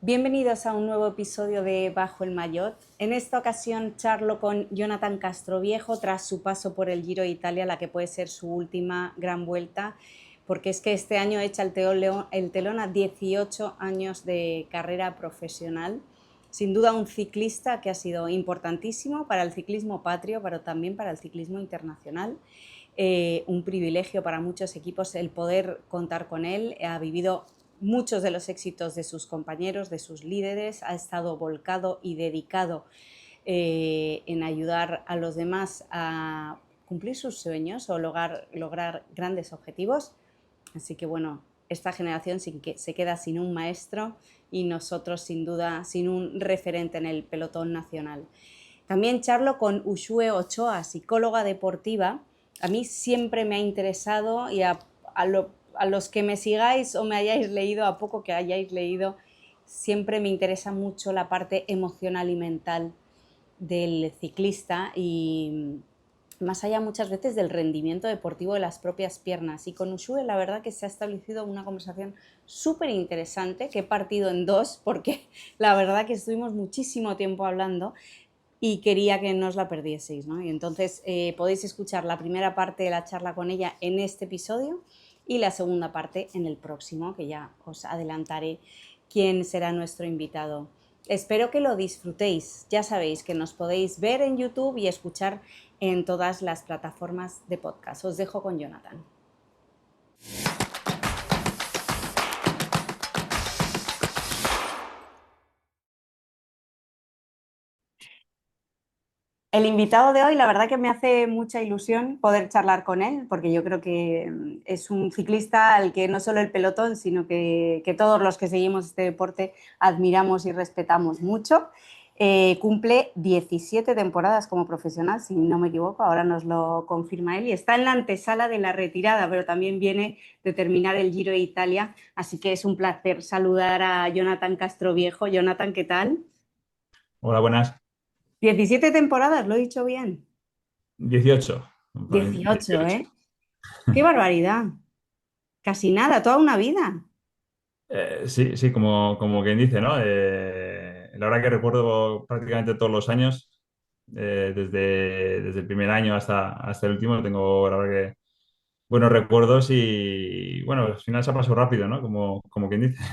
Bienvenidos a un nuevo episodio de Bajo el Maillot. En esta ocasión charlo con Jonathan Castroviejo tras su paso por el Giro de Italia, la que puede ser su última gran vuelta, porque es que este año echa el telón a 18 años de carrera profesional. Sin duda un ciclista que ha sido importantísimo para el ciclismo patrio, pero también para el ciclismo internacional. Un privilegio para muchos equipos el poder contar con él. Ha vivido muchos de los éxitos de sus compañeros, de sus líderes, ha estado volcado y dedicado en ayudar a los demás a cumplir sus sueños o lograr grandes objetivos. Así que bueno, esta generación se queda sin un maestro y nosotros sin duda sin un referente en el pelotón nacional. También charlo con Uxue Ochoa, psicóloga deportiva. A mí siempre me ha interesado y a los que me sigáis o me hayáis leído, a poco que hayáis leído, siempre me interesa mucho la parte emocional y mental del ciclista y más allá muchas veces del rendimiento deportivo de las propias piernas. Y con Uxue la verdad que se ha establecido una conversación súper interesante que he partido en dos porque la verdad que estuvimos muchísimo tiempo hablando y quería que no os la perdieseis, ¿no? Y entonces podéis escuchar la primera parte de la charla con ella en este episodio y la segunda parte en el próximo, que ya os adelantaré quién será nuestro invitado. Espero que lo disfrutéis. Ya sabéis que nos podéis ver en YouTube y escuchar en todas las plataformas de podcast. Os dejo con Jonathan. El invitado de hoy, la verdad que me hace mucha ilusión poder charlar con él, porque yo creo que es un ciclista al que no solo el pelotón, sino que todos los que seguimos este deporte admiramos y respetamos mucho. Cumple 17 temporadas como profesional, si no me equivoco, ahora nos lo confirma él, y está en la antesala de la retirada, pero también viene de terminar el Giro de Italia, así que es un placer saludar a Jonathan Castroviejo. Jonathan, ¿qué tal? Hola, buenas. 17 temporadas, lo he dicho bien. 18. 18, 18. ¿eh? ¡Qué barbaridad! Casi nada, toda una vida. Sí, sí, como quien dice, ¿no? La verdad que recuerdo prácticamente todos los años, desde el primer año hasta el último, tengo la verdad que buenos recuerdos y bueno, al final se ha pasado rápido, ¿no? Como quien dice.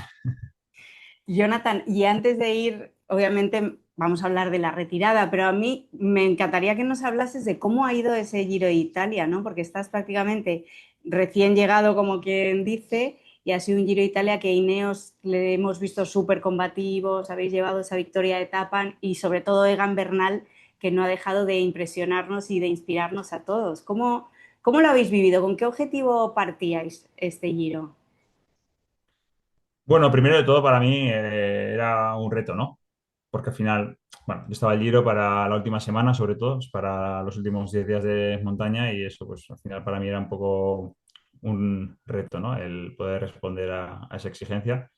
Jonathan, y antes de ir, obviamente vamos a hablar de la retirada, pero a mí me encantaría que nos hablases de cómo ha ido ese Giro de Italia, ¿no? Porque estás prácticamente recién llegado, como quien dice, y ha sido un Giro de Italia que Ineos le hemos visto súper combativos, habéis llevado esa victoria de etapa y sobre todo Egan Bernal, que no ha dejado de impresionarnos y de inspirarnos a todos. ¿Cómo lo habéis vivido? ¿Con qué objetivo partíais este Giro? Bueno, primero de todo para mí era un reto, ¿no? Porque al final, bueno, yo estaba el Giro para la última semana, sobre todo, para los últimos 10 días de montaña y eso, pues al final para mí era un poco un reto, ¿no? El poder responder a esa exigencia.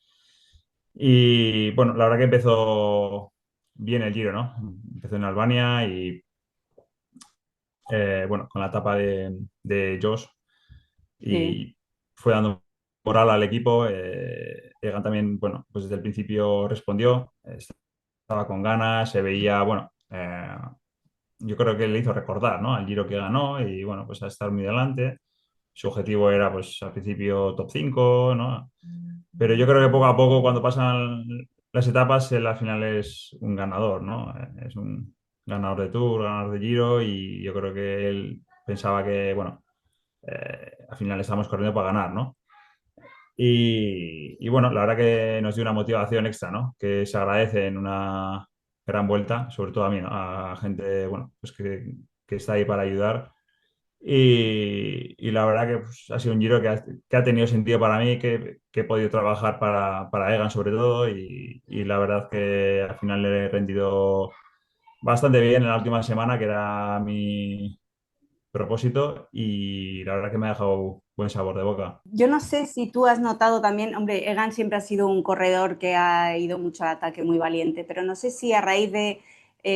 Y bueno, la verdad que empezó bien el Giro, ¿no? Empezó en Albania y bueno, con la etapa de Josh Sí. y fue dando moral al equipo. Egan también, bueno, pues desde el principio respondió, estaba con ganas, se veía, bueno, yo creo que le hizo recordar, ¿no? Al Giro que ganó y bueno, pues a estar muy delante. Su objetivo era, pues al principio top 5, ¿no? Pero yo creo que poco a poco, cuando pasan las etapas, él al final es un ganador, ¿no? Es un ganador de Tour, ganador de Giro y yo creo que él pensaba que, bueno, al final estamos corriendo para ganar, ¿no? Y bueno, la verdad que nos dio una motivación extra, ¿no? Que se agradece en una gran vuelta, sobre todo a mí, ¿no? A gente, bueno, pues que está ahí para ayudar. Y la verdad que pues, ha sido un giro que ha tenido sentido para mí, que he podido trabajar para Egan sobre todo y la verdad que al final le he rendido bastante bien en la última semana, que era mi propósito, y la verdad que me ha dejado buen sabor de boca. Yo no sé si tú has notado también, hombre, Egan siempre ha sido un corredor que ha ido mucho al ataque, muy valiente, pero no sé si a raíz de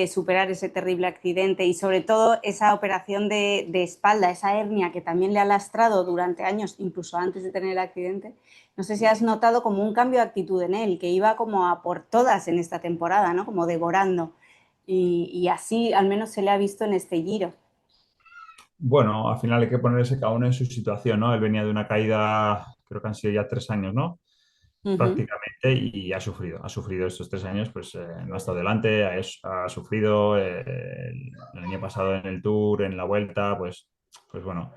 superar ese terrible accidente y sobre todo esa operación de espalda, esa hernia que también le ha lastrado durante años, incluso antes de tener el accidente. No sé si has notado como un cambio de actitud en él, que iba como a por todas en esta temporada, ¿no? Como devorando. Y así al menos se le ha visto en este Giro. Bueno, al final hay que ponerse cada uno en su situación, ¿no? Él venía de una caída, creo que han sido ya 3 años, ¿no? Ujú. Prácticamente y ha sufrido estos 3 años, pues no ha estado delante, ha sufrido el año pasado en el Tour, en la Vuelta, pues bueno,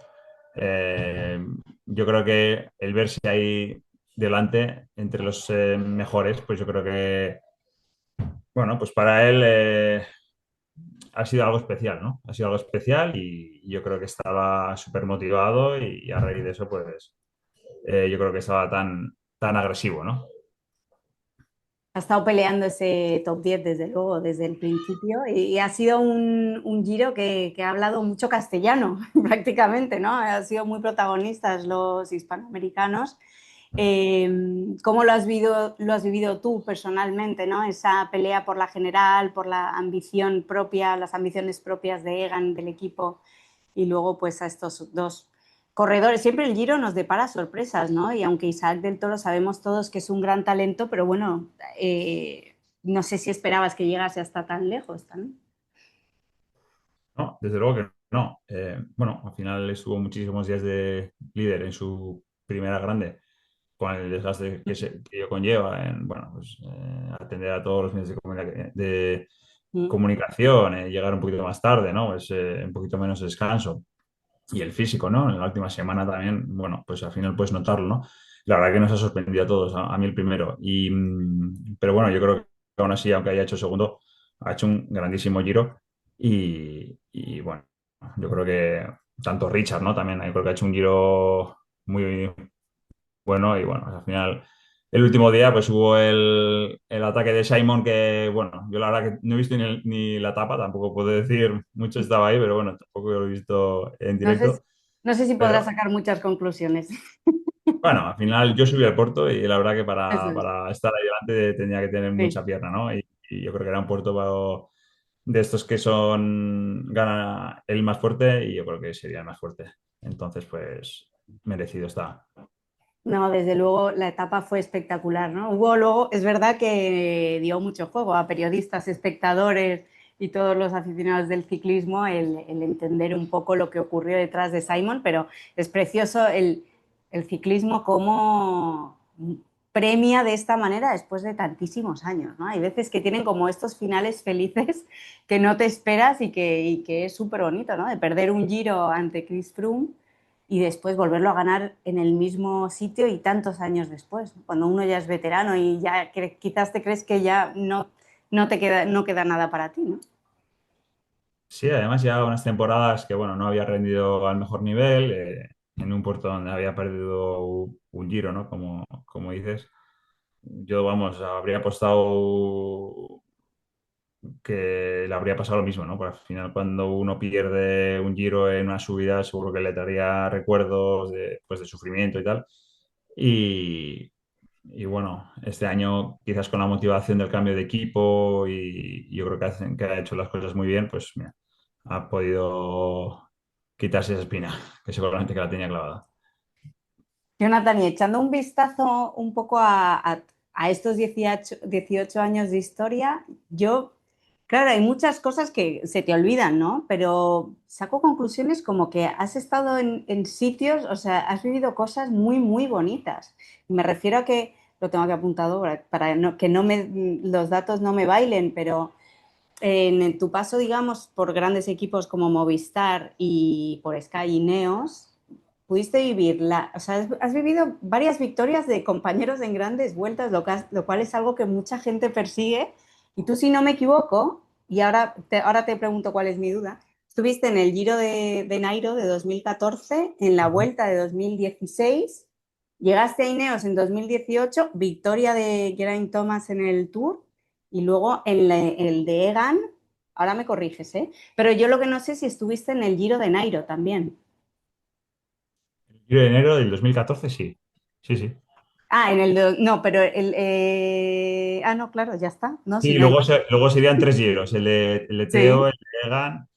eh, yo creo que el verse ahí delante entre los mejores, pues yo creo que, bueno, pues para él ha sido algo especial, ¿no? Ha sido algo especial y yo creo que estaba súper motivado y a raíz de eso, pues yo creo que estaba tan agresivo, ¿no? Ha estado peleando ese top 10 desde luego, desde el principio, y ha sido un Giro que ha hablado mucho castellano, prácticamente, ¿no? Han sido muy protagonistas los hispanoamericanos. ¿Cómo lo has vivido tú personalmente, ¿no? Esa pelea por la general, por la ambición propia, las ambiciones propias de Egan, del equipo, y luego pues a estos dos corredores. Siempre el Giro nos depara sorpresas, ¿no? Y aunque Isaac del Toro sabemos todos que es un gran talento, pero bueno, no sé si esperabas que llegase hasta tan lejos también. No, desde luego que no. Bueno, al final estuvo muchísimos días de líder en su primera grande, con el desgaste que ello conlleva en, bueno, pues atender a todos los medios de Mm. comunicación, llegar un poquito más tarde, ¿no? Pues un poquito menos de descanso. Y el físico, ¿no? En la última semana también, bueno, pues al final puedes notarlo, ¿no? La verdad que nos ha sorprendido a todos, a mí el primero. Pero bueno, yo creo que aún así, aunque haya hecho segundo, ha hecho un grandísimo giro. Y bueno, yo creo que tanto Richard, ¿no? También, yo creo que ha hecho un giro muy bueno. Y bueno, al final, el último día, pues hubo el ataque de Simon, que bueno, yo la verdad que no he visto ni la tapa, tampoco puedo decir mucho estaba ahí, pero bueno, tampoco lo he visto en No sé, directo. no sé si podrás Pero sacar muchas conclusiones. bueno, al final yo subí al puerto y la verdad que Eso es. para estar ahí delante tenía que tener Sí. mucha pierna, ¿no? Y yo creo que era un puerto de estos que gana el más fuerte y yo creo que sería el más fuerte. Entonces, pues merecido está. No, desde luego la etapa fue espectacular, ¿no? Hubo luego, es verdad que dio mucho juego a periodistas, espectadores y todos los aficionados del ciclismo el entender un poco lo que ocurrió detrás de Simon, pero es precioso el ciclismo como premia de esta manera después de tantísimos años, ¿no? Hay veces que tienen como estos finales felices que no te esperas y que es súper bonito, ¿no? De perder un giro ante Chris Froome y después volverlo a ganar en el mismo sitio y tantos años después, ¿no? Cuando uno ya es veterano y ya quizás te crees que ya no queda nada para ti, ¿no? Sí, además ya unas temporadas que, bueno, no había rendido al mejor nivel, en un puerto donde había perdido un giro, ¿no? Como dices. Yo, vamos, habría apostado que le habría pasado lo mismo, ¿no? Porque al final cuando uno pierde un giro en una subida, seguro que le traería recuerdos de, pues, de sufrimiento y tal. Y, y bueno, este año quizás con la motivación del cambio de equipo y yo creo que ha hecho las cosas muy bien, pues mira, ha podido quitarse esa espina, que seguramente que la tenía clavada. Jonathan, y echando un vistazo un poco a estos 18 años de historia, yo, claro, hay muchas cosas que se te olvidan, ¿no? Pero saco conclusiones como que has estado en sitios, o sea, has vivido cosas muy, muy bonitas. Me refiero a que, lo tengo aquí apuntado para que los datos no me bailen, pero en tu paso, digamos, por grandes equipos como Movistar y por Sky y Neos, pudiste vivir o sea, has vivido varias victorias de compañeros en grandes vueltas, lo cual es algo que mucha gente persigue. Y tú, si no me equivoco, y ahora te pregunto cuál es mi duda, estuviste en el Giro de Nairo de 2014, en la Ujú. Vuelta de 2016, llegaste a Ineos en 2018, victoria de Geraint Thomas en el Tour, y luego en el de Egan, ahora me corriges, ¿eh? Pero yo lo que no sé es si estuviste en el Giro de Nairo también. El Giro de enero del 2014, sí. Sí, sí. Ah, no, pero no, claro, ya está. No, si Y no hay luego, más. luego serían tres giros, el de Teo, Sí. el de Egan,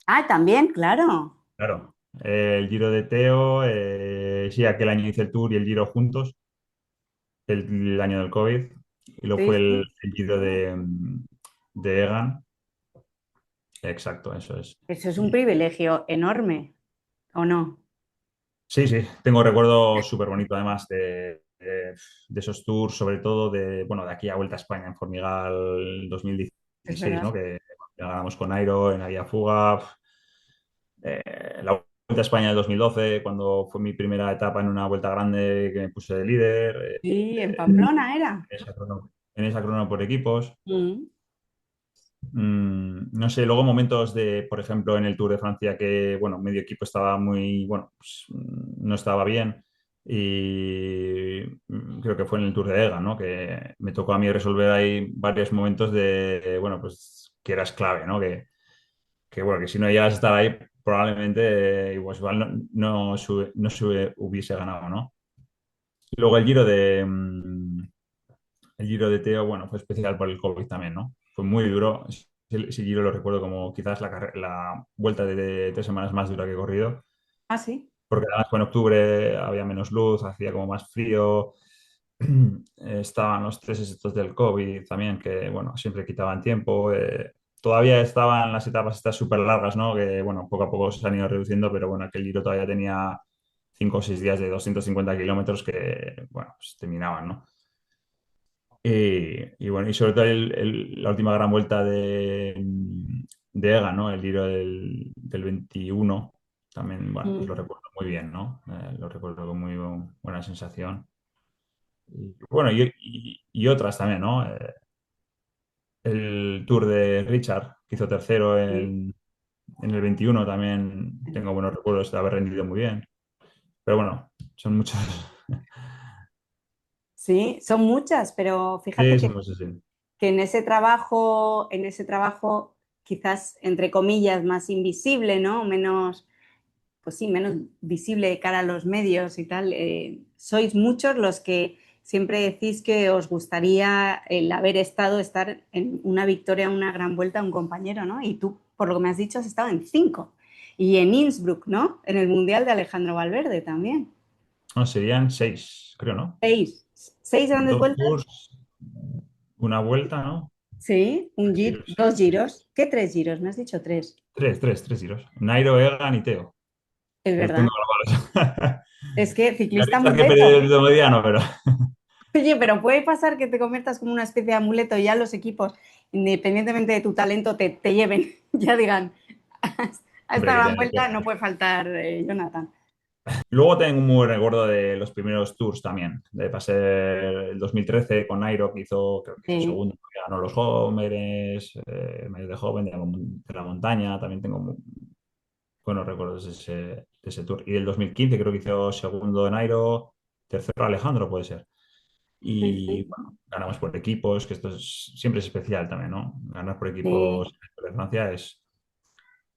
Ah, también, claro. claro, el giro de Teo, sí, aquel año hice el Tour y el giro juntos, el año del COVID, y luego Sí, fue el, sí. el giro de Egan, exacto, eso es. Eso es un privilegio enorme, ¿o no? Sí, sí, tengo recuerdos súper bonitos además de esos tours, sobre todo bueno, de aquí a Vuelta a España en Formigal Es 2016, verdad. ¿no? Que ya ganamos con Nairo en Aguía Fuga. La Vuelta a España del 2012, cuando fue mi primera etapa en una vuelta grande que me puse de líder, Sí, en Pamplona era. en esa crono por equipos. Mm, No sé, luego momentos por ejemplo, en el Tour de Francia que, bueno, medio equipo estaba muy, bueno, pues, no estaba bien y creo que fue en el Tour de Ega, ¿no? Que me tocó a mí resolver ahí varios momentos bueno, pues que eras clave, ¿no? Bueno, que si no llegas a estar ahí, probablemente pues, igual no se hubiese ganado, ¿no? Luego el Giro de Teo, bueno, fue especial por el COVID también, ¿no? Fue muy duro. Ese Giro lo recuerdo como quizás la vuelta de 3 semanas más dura que he corrido, ah, sí. porque además fue en octubre, había menos luz, hacía como más frío. Estaban los 3 estos del COVID también, que, bueno, siempre quitaban tiempo. Todavía estaban las etapas estas súper largas, ¿no? Que, bueno, poco a poco se han ido reduciendo, pero bueno, aquel Giro todavía tenía 5 o 6 días de 250 kilómetros que, bueno, pues terminaban, ¿no? Y bueno, y sobre todo la última gran vuelta de Egan, ¿no? El Giro del 21, también, bueno, pues lo Mm, recuerdo muy bien, ¿no? Lo recuerdo con muy buena sensación. Y bueno, y otras también, ¿no? El Tour de Richard, que hizo tercero sí. en el 21, también tengo buenos recuerdos de haber rendido muy bien. Pero bueno, son muchas. Sí, son muchas, pero fíjate Sí, que, son muchas, sí. que en ese trabajo, quizás entre comillas, más invisible, ¿no? Menos, pues sí, menos visible de cara a los medios y tal, sois muchos los que siempre decís que os gustaría el haber estar en una victoria, una gran vuelta a un compañero, ¿no? Y tú, por lo que me has dicho, has estado en 5. Y en Innsbruck, ¿no? En el Mundial de Alejandro Valverde también. No, serían 6, creo, ¿no? 6. 6 grandes Dos vueltas. tours, una vuelta, ¿no? Sí, Giros, dos sí. giros. ¿Qué tres giros? Me has dicho tres. Tres giros. Nairo, Egan y Teo. Es Los tengo verdad. grabados. Es que Me ciclista avisas que perdí el amuleto. último día, no, pero. Oye, pero puede pasar que te conviertas como una especie de amuleto y ya los equipos, independientemente de tu talento, te lleven, ya digan, a esta Hombre, que gran tiene vuelta que. no puede faltar Jonathan. Luego tengo un muy buen recuerdo de los primeros tours también. Pasé el 2013 con Nairo, que creo que hizo Sí, segundo, que ganó los jóvenes, medio de joven, de la montaña. También tengo buenos recuerdos de ese tour. Y del 2015 creo que hizo segundo Nairo, tercero Alejandro, puede ser. sí, Y sí, bueno, ganamos por equipos, que esto siempre es especial también, ¿no? Ganar por equipos sí. en el Tour de Francia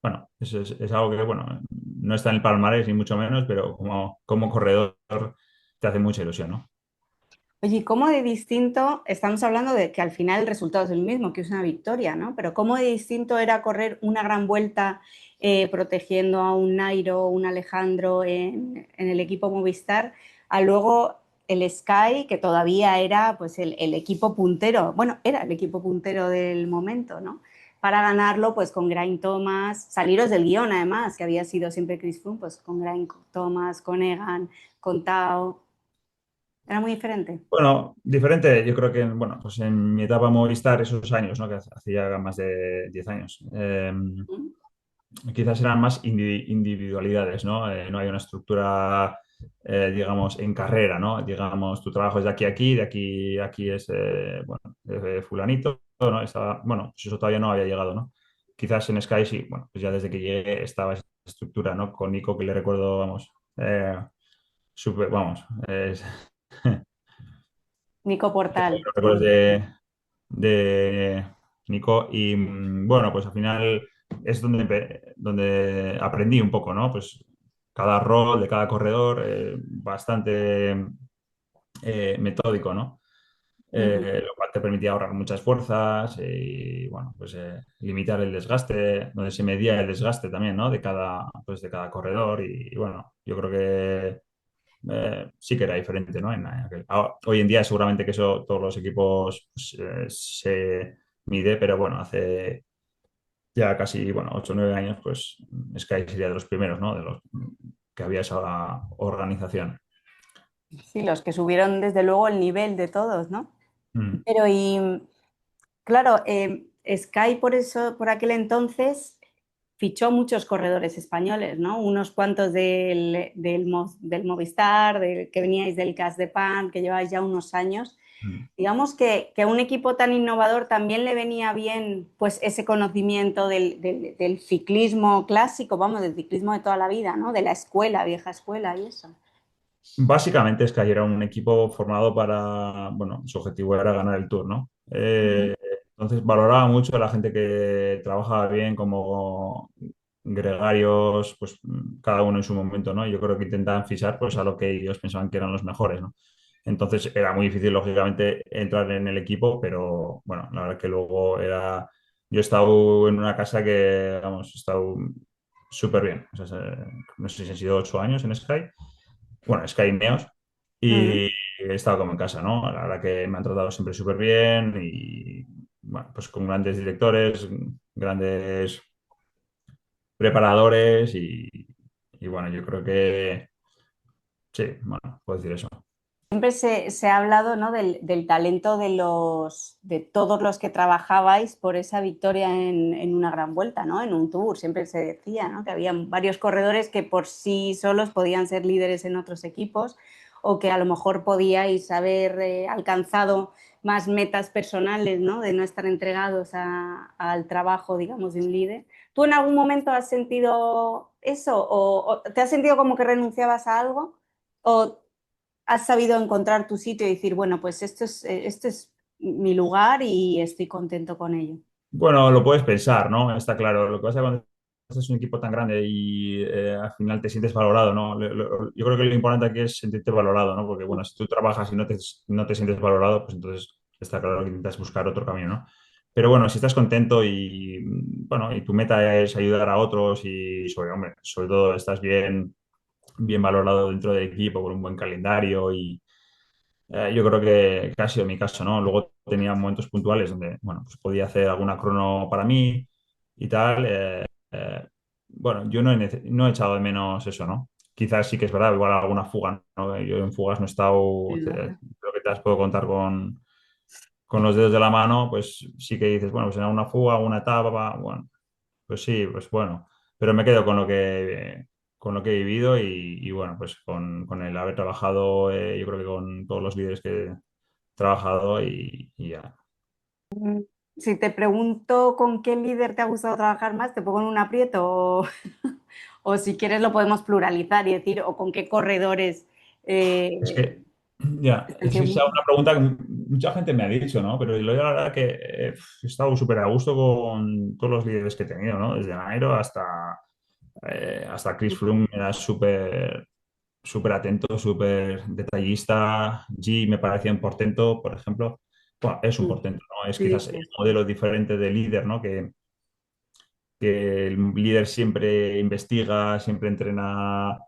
bueno, es algo que, bueno, no está en el palmarés ni mucho menos, pero como corredor te hace mucha ilusión, ¿no? Oye, ¿y cómo de distinto, estamos hablando de que al final el resultado es el mismo, que es una victoria, ¿no? Pero ¿cómo de distinto era correr una gran vuelta protegiendo a un Nairo, un Alejandro en el equipo Movistar, a luego el Sky, que todavía era pues el equipo puntero, bueno, era el equipo puntero del momento, ¿no? Para ganarlo, pues con Geraint Thomas, saliros del guión además, que había sido siempre Chris Froome, pues con Geraint Thomas, con Egan, con Tao, era muy diferente. Bueno, diferente, yo creo que, bueno, pues en mi etapa Movistar, esos años, ¿no? Que hacía más de 10 años, quizás eran más individualidades, ¿no? No hay una estructura, digamos, en carrera, ¿no? Digamos, tu trabajo es de aquí a aquí, de aquí a aquí es, bueno, fulanito, ¿no? Bueno, pues eso todavía no había llegado, ¿no? Quizás en Sky sí, bueno, pues ya desde que llegué estaba esa estructura, ¿no? Con Nico, que le recuerdo, vamos, vamos, Nico Portal. los recuerdos de Nico. Y bueno, pues al final es donde aprendí un poco, ¿no? Pues cada rol de cada corredor, bastante metódico, ¿no? Ujú. Lo cual te permitía ahorrar muchas fuerzas y, bueno, pues limitar el desgaste, donde se medía el desgaste también, ¿no? De cada corredor y, bueno, yo creo que sí que era diferente, ¿no? Hoy en día seguramente que eso todos los equipos pues, se mide, pero bueno, hace ya casi, bueno, 8 o 9 años, pues Sky sería de los primeros, ¿no? De los que había esa organización. Sí, los que subieron desde luego el nivel de todos, ¿no? Mm. Pero y claro, Sky por eso, por aquel entonces fichó muchos corredores españoles, ¿no? Unos cuantos del Movistar, que veníais del Cas de Pan, que lleváis ya unos años. Mm. Digamos que a un equipo tan innovador también le venía bien pues ese conocimiento del ciclismo clásico, vamos, del ciclismo de toda la vida, ¿no? De la escuela, vieja escuela y eso. Básicamente Sky era un equipo formado para, bueno, su objetivo era ganar el Tour, ¿no? Ujú. Entonces valoraba mucho a la gente que trabajaba bien como gregarios, pues cada uno en su momento, ¿no? Yo creo que intentaban fichar pues a lo que ellos pensaban que eran los mejores, ¿no? Entonces era muy difícil, lógicamente, entrar en el equipo, pero bueno, la verdad que luego era... Yo he estado en una casa que, vamos, he estado súper bien. O sea, no sé si han sido 8 años en Sky, bueno, Sky Neos, Ujú. y he estado como en casa, ¿no? La verdad que me han tratado siempre súper bien y, bueno, pues con grandes directores, grandes preparadores y bueno, yo creo que sí, bueno, puedo decir eso. Siempre se ha hablado, ¿no? Del talento de todos los que trabajabais por esa victoria en una gran vuelta, ¿no? En un tour. Siempre se decía, ¿no? Que había varios corredores que por sí solos podían ser líderes en otros equipos o que a lo mejor podíais haber alcanzado más metas personales, ¿no? De no estar entregados al trabajo, digamos, de un líder. ¿Tú en algún momento has sentido eso o te has sentido como que renunciabas a algo? ¿O has sabido encontrar tu sitio y decir, bueno, pues esto es mi lugar y estoy contento con ello? Bueno, lo puedes pensar, ¿no? Está claro. Lo que pasa cuando es un equipo tan grande y al final te sientes valorado, ¿no? Yo creo que lo importante aquí es sentirte valorado, ¿no? Porque, bueno, si tú trabajas y no te sientes valorado, pues entonces está claro que intentas buscar otro camino, ¿no? Pero bueno, si estás contento y, bueno, y tu meta es ayudar a otros y, hombre, sobre todo estás bien valorado dentro del equipo con un buen calendario y yo creo que ha sido mi caso, ¿no? Luego tenía momentos puntuales donde, bueno, pues podía hacer alguna crono para mí y tal. Bueno, yo no he echado de menos eso, ¿no? Quizás sí que es verdad, igual alguna fuga, ¿no? Yo en fugas no he estado, creo que te las puedo contar con los dedos de la mano, pues sí que dices, bueno, pues en alguna fuga, una etapa, bueno, pues sí, pues bueno, pero me quedo con lo que he vivido y bueno, pues con el haber trabajado, yo creo que con todos los líderes que he trabajado y ya. Si te pregunto con qué líder te ha gustado trabajar más, te pongo en un aprieto o si quieres lo podemos pluralizar y decir o con qué corredores Es eh, que, ya, han es sido esa una pregunta que mucha gente me ha dicho, ¿no? Pero yo la verdad que he estado súper a gusto con todos los líderes que he tenido, ¿no? Desde Nairo hasta Chris Froome, era súper atento, súper detallista. G me parecía un portento, por ejemplo. Bueno, es un portento, ¿no? Es Sí, quizás sí, el modelo diferente de líder, ¿no? Que el líder siempre investiga, siempre entrena,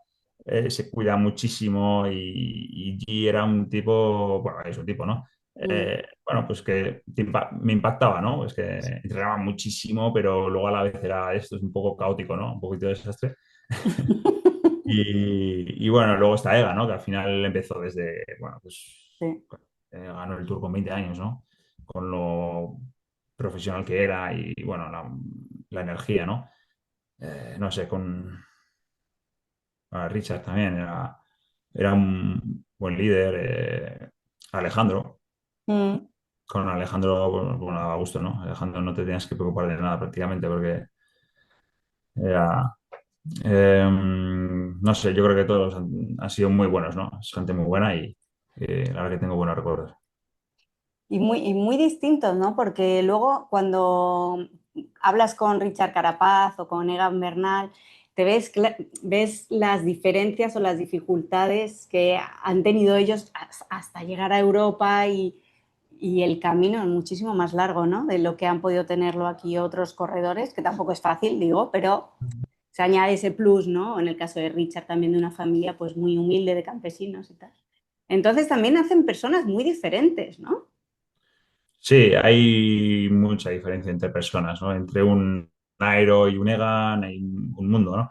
se cuida muchísimo y G era un tipo, bueno, es un tipo, ¿no? sí. Bueno, pues que me impactaba, ¿no? Es que entrenaba muchísimo, pero luego a la vez era esto, es un poco caótico, ¿no? Un poquito de desastre. Y bueno, luego está Ega, ¿no? Que al final empezó desde, bueno, pues Sí. ganó el Tour con 20 años, ¿no? Con lo profesional que era y, bueno, la energía, ¿no? No sé, con Richard también era un buen líder. Alejandro, Mm. con Alejandro, bueno, a gusto, ¿no? Alejandro no te tenías que preocupar de nada prácticamente porque era, no sé, yo creo que todos han sido muy buenos, ¿no? Es gente muy buena y la verdad que tengo buenos recuerdos. Y muy distintos, ¿no? Porque luego cuando hablas con Richard Carapaz o con Egan Bernal, ves las diferencias o las dificultades que han tenido ellos hasta llegar a Europa y el camino es muchísimo más largo, ¿no? De lo que han podido tenerlo aquí otros corredores, que tampoco es fácil, digo, pero se añade ese plus, ¿no? En el caso de Richard, también de una familia pues muy humilde de campesinos y tal. Entonces también hacen personas muy diferentes, ¿no? Sí, hay mucha diferencia entre personas, ¿no? Entre un Nairo y un Egan hay un mundo, ¿no?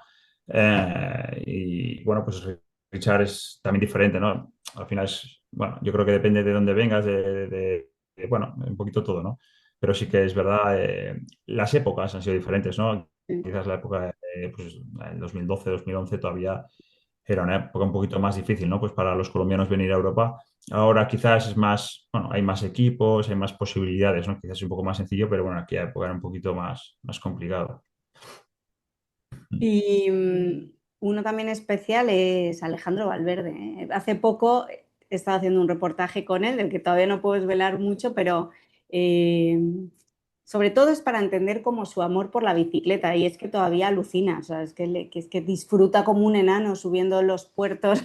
Y bueno, pues Richard es también diferente, ¿no? Al final es, bueno, yo creo que depende de dónde vengas, bueno, un poquito todo, ¿no? Pero sí que es verdad, las épocas han sido diferentes, ¿no? Quizás la época, pues, el 2012, 2011 todavía era una época un poquito más difícil, ¿no? Pues para los colombianos venir a Europa. Ahora quizás es más, bueno, hay más equipos, hay más posibilidades, ¿no? Quizás es un poco más sencillo, pero bueno, aquella época era un poquito más complicado. Y uno también especial es Alejandro Valverde, ¿eh? Hace poco he estado haciendo un reportaje con él, del que todavía no puedo desvelar mucho, pero eh, sobre todo es para entender como su amor por la bicicleta y es que todavía alucina, o sea, es que disfruta como un enano subiendo los puertos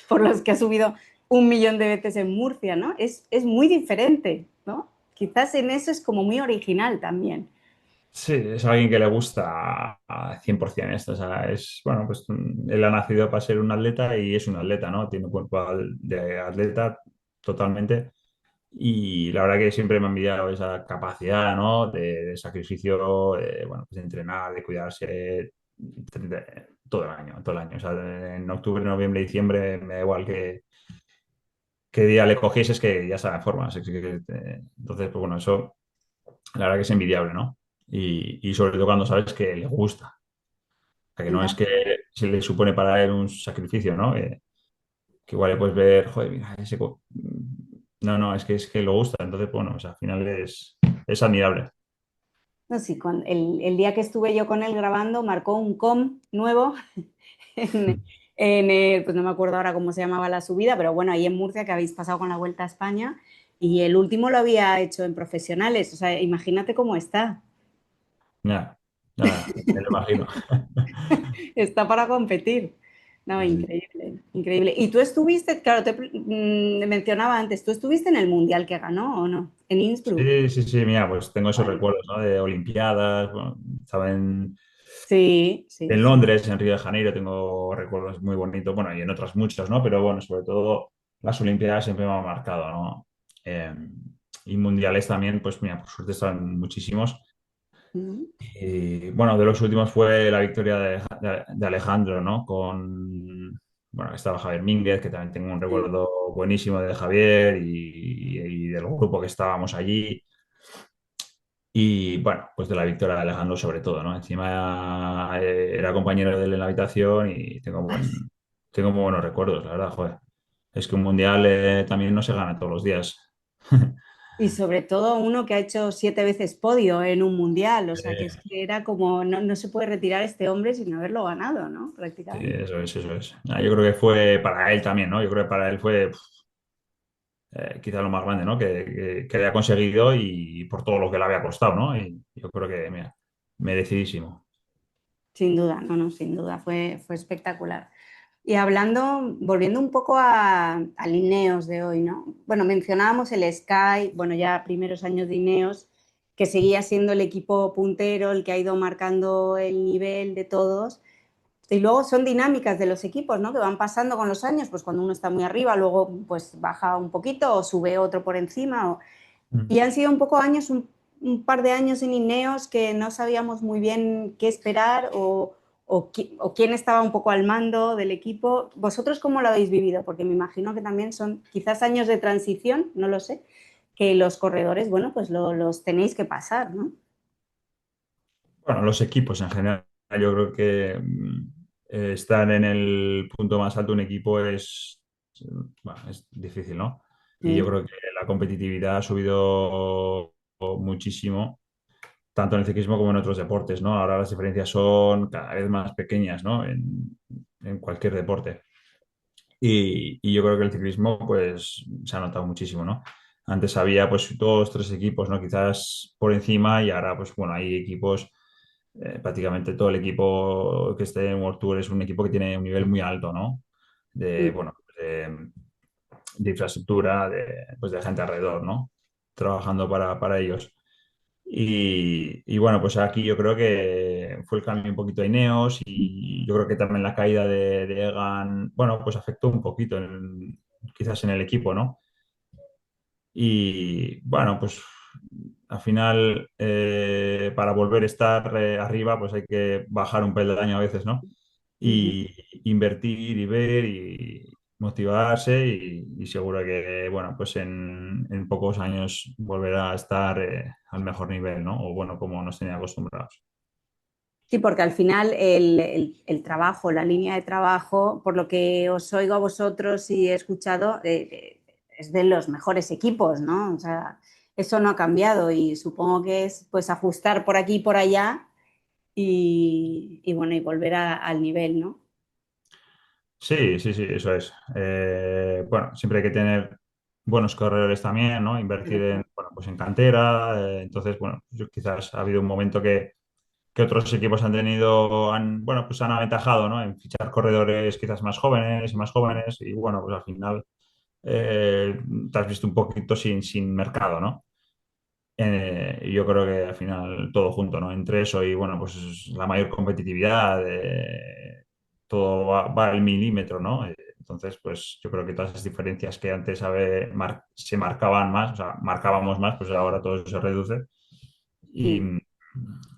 por los que ha subido 1 millón de veces en Murcia, ¿no? Es muy diferente, ¿no? Quizás en eso es como muy original también. Sí, es alguien que le gusta a 100% esto. O sea, es, bueno, pues él ha nacido para ser un atleta y es un atleta, ¿no? Tiene un cuerpo de atleta totalmente. Y la verdad que siempre me ha envidiado esa capacidad, ¿no? De sacrificio, bueno, pues de entrenar, de cuidarse todo el año, todo el año. O sea, en octubre, noviembre, diciembre, me da igual qué día le cogieses que ya está en forma. Así que, entonces, pues bueno, eso la verdad que es envidiable, ¿no? Y sobre todo cuando sabes que le gusta. O sea, que no es que se le supone para él un sacrificio, ¿no? Que igual le puedes ver, joder, mira, no, no, es que lo gusta. Entonces, bueno, o sea, al final es admirable. No, sí, el día que estuve yo con él grabando, marcó un com nuevo pues no me acuerdo ahora cómo se llamaba la subida, pero bueno, ahí en Murcia que habéis pasado con la Vuelta a España y el último lo había hecho en profesionales, o sea, imagínate cómo está. Ya, ya, me lo imagino. Está para competir. No, Sí, sí. increíble, increíble. Y tú estuviste, claro, mencionaba antes, ¿tú estuviste en el mundial que ganó o no? En Innsbruck. Sí, sí, sí, mira, pues tengo esos Vale. recuerdos, ¿no? De Olimpiadas, bueno, estaba Sí, sí, en sí. Londres, en Río de Janeiro, tengo recuerdos muy bonitos, bueno, y en otras muchas, ¿no? Pero bueno, sobre todo las Olimpiadas siempre me han marcado, ¿no? Eh, y mundiales también, pues mira, por suerte están muchísimos. Mm. Y bueno, de los últimos fue la victoria de Alejandro, ¿no? Bueno, estaba Javier Mínguez, que también tengo un Sí. recuerdo buenísimo de Javier y del grupo que estábamos allí. Y bueno, pues de la victoria de Alejandro sobre todo, ¿no? Encima era compañero de él en la habitación y tengo muy buenos recuerdos, la verdad, joder. Es que un mundial también no se gana todos los días. Y sobre todo uno que ha hecho 7 veces podio en un mundial, o sea que es que era como, no, no se puede retirar este hombre sin haberlo ganado, ¿no? Sí, Prácticamente. eso es, eso es. Yo creo que fue para él también, ¿no? Yo creo que para él fue quizá lo más grande, ¿no? Que había conseguido y por todo lo que le había costado, ¿no? Y yo creo que, mira, merecidísimo. Sin duda, no, no, sin duda, fue espectacular. Y hablando, volviendo un poco al Ineos de hoy, ¿no? Bueno, mencionábamos el Sky, bueno, ya primeros años de Ineos, que seguía siendo el equipo puntero, el que ha ido marcando el nivel de todos. Y luego son dinámicas de los equipos, ¿no? Que van pasando con los años, pues cuando uno está muy arriba, luego pues baja un poquito o sube otro por encima. Mm. Y han sido un poco años, un par de años en Ineos que no sabíamos muy bien qué esperar o quién estaba un poco al mando del equipo. ¿Vosotros cómo lo habéis vivido? Porque me imagino que también son quizás años de transición, no lo sé, que los corredores, bueno, pues los tenéis que pasar, ¿no? Bueno, los equipos en general, yo creo que estar en el punto más alto de un equipo bueno, es difícil, ¿no? Y yo Sí. creo que la competitividad ha subido muchísimo, tanto en el ciclismo como en otros deportes, ¿no? Ahora las diferencias son cada vez más pequeñas, ¿no? En cualquier deporte. Y yo creo que el ciclismo, pues, se ha notado muchísimo, ¿no? Antes había, pues, dos, tres equipos, ¿no? Quizás por encima y ahora, pues, bueno, hay equipos prácticamente todo el equipo que esté en World Tour es un equipo que tiene un nivel muy alto, ¿no? De, Mm. bueno, de infraestructura, pues de gente alrededor, ¿no? Trabajando para ellos. Y bueno, pues aquí yo creo que fue el cambio un poquito de Ineos y yo creo que también la caída de Egan, bueno, pues afectó un poquito quizás en el equipo, ¿no? Y bueno, pues al final para volver a estar arriba, pues hay que bajar un peldaño a veces, ¿no? Ujú. Y invertir y ver y motivarse y seguro que, bueno, pues en pocos años volverá a estar al mejor nivel, ¿no? O bueno, como nos tenía acostumbrados. Sí, porque al final el trabajo, la línea de trabajo, por lo que os oigo a vosotros y he escuchado, es de los mejores equipos, ¿no? O sea, eso no ha cambiado y supongo que es pues ajustar por aquí y por allá y bueno, y volver al nivel, ¿no? Sí, sí, sí, eso es. Bueno, siempre hay que tener buenos corredores también, ¿no? Invertir Claro. en, bueno, pues en cantera. Entonces, bueno, quizás ha habido un momento que otros equipos han tenido, bueno, pues han aventajado, ¿no? En fichar corredores quizás más jóvenes, y bueno, pues al final te has visto un poquito sin mercado, ¿no? Y yo creo que al final todo junto, ¿no? Entre eso y bueno, pues la mayor competitividad, todo va al milímetro, ¿no? Entonces, pues yo creo que todas esas diferencias que antes se marcaban más, o sea, marcábamos más, pues ahora todo eso se reduce. Y, Sí.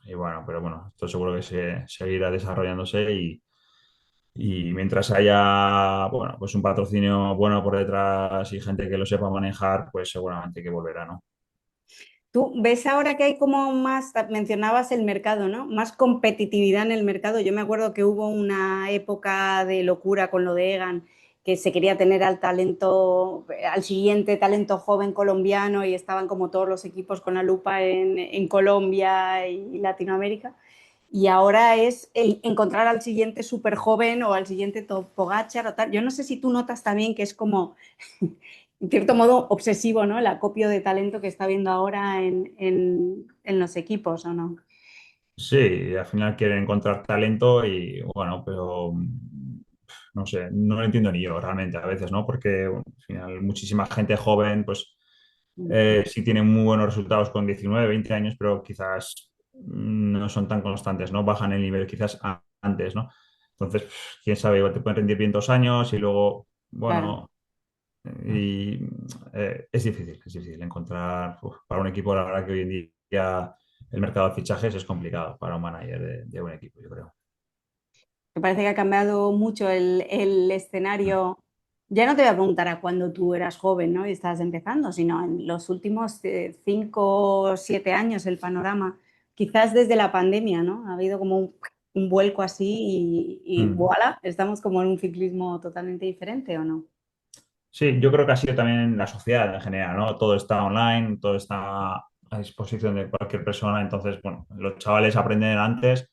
y bueno, pero bueno, esto seguro que seguirá desarrollándose y mientras haya, bueno, pues un patrocinio bueno por detrás y gente que lo sepa manejar, pues seguramente que volverá, ¿no? Tú ves ahora que hay como más, mencionabas el mercado, ¿no? Más competitividad en el mercado. Yo me acuerdo que hubo una época de locura con lo de Egan, que se quería tener al talento, al siguiente talento joven colombiano y estaban como todos los equipos con la lupa en Colombia y Latinoamérica. Y ahora es encontrar al siguiente súper joven o al siguiente Pogacar o tal. Yo no sé si tú notas también que es como en cierto modo obsesivo, ¿no? El acopio de talento que está viendo ahora en los equipos, ¿o no? Sí, al final quieren encontrar talento y bueno, pero no sé, no lo entiendo ni yo realmente a veces, ¿no? Porque bueno, al final muchísima gente joven, pues sí tiene muy buenos resultados con 19, 20 años, pero quizás no son tan constantes, ¿no? Bajan el nivel quizás antes, ¿no? Entonces, quién sabe, igual te pueden rendir bien 2 años y luego, Claro. bueno, y es difícil encontrar, para un equipo, la verdad que hoy en día el mercado de fichajes es complicado para un manager de un equipo, yo creo. Me parece que ha cambiado mucho el escenario. Ya no te voy a preguntar a cuando tú eras joven, ¿no? Y estabas empezando, sino en los últimos 5 o 7 años el panorama, quizás desde la pandemia, ¿no? Ha habido como un vuelco así y Mm. voilà, estamos como en un ciclismo totalmente diferente, ¿o no? Sí, yo creo que ha sido también la sociedad en general, ¿no? Todo está online, todo está a disposición de cualquier persona, entonces, bueno, los chavales aprenden antes,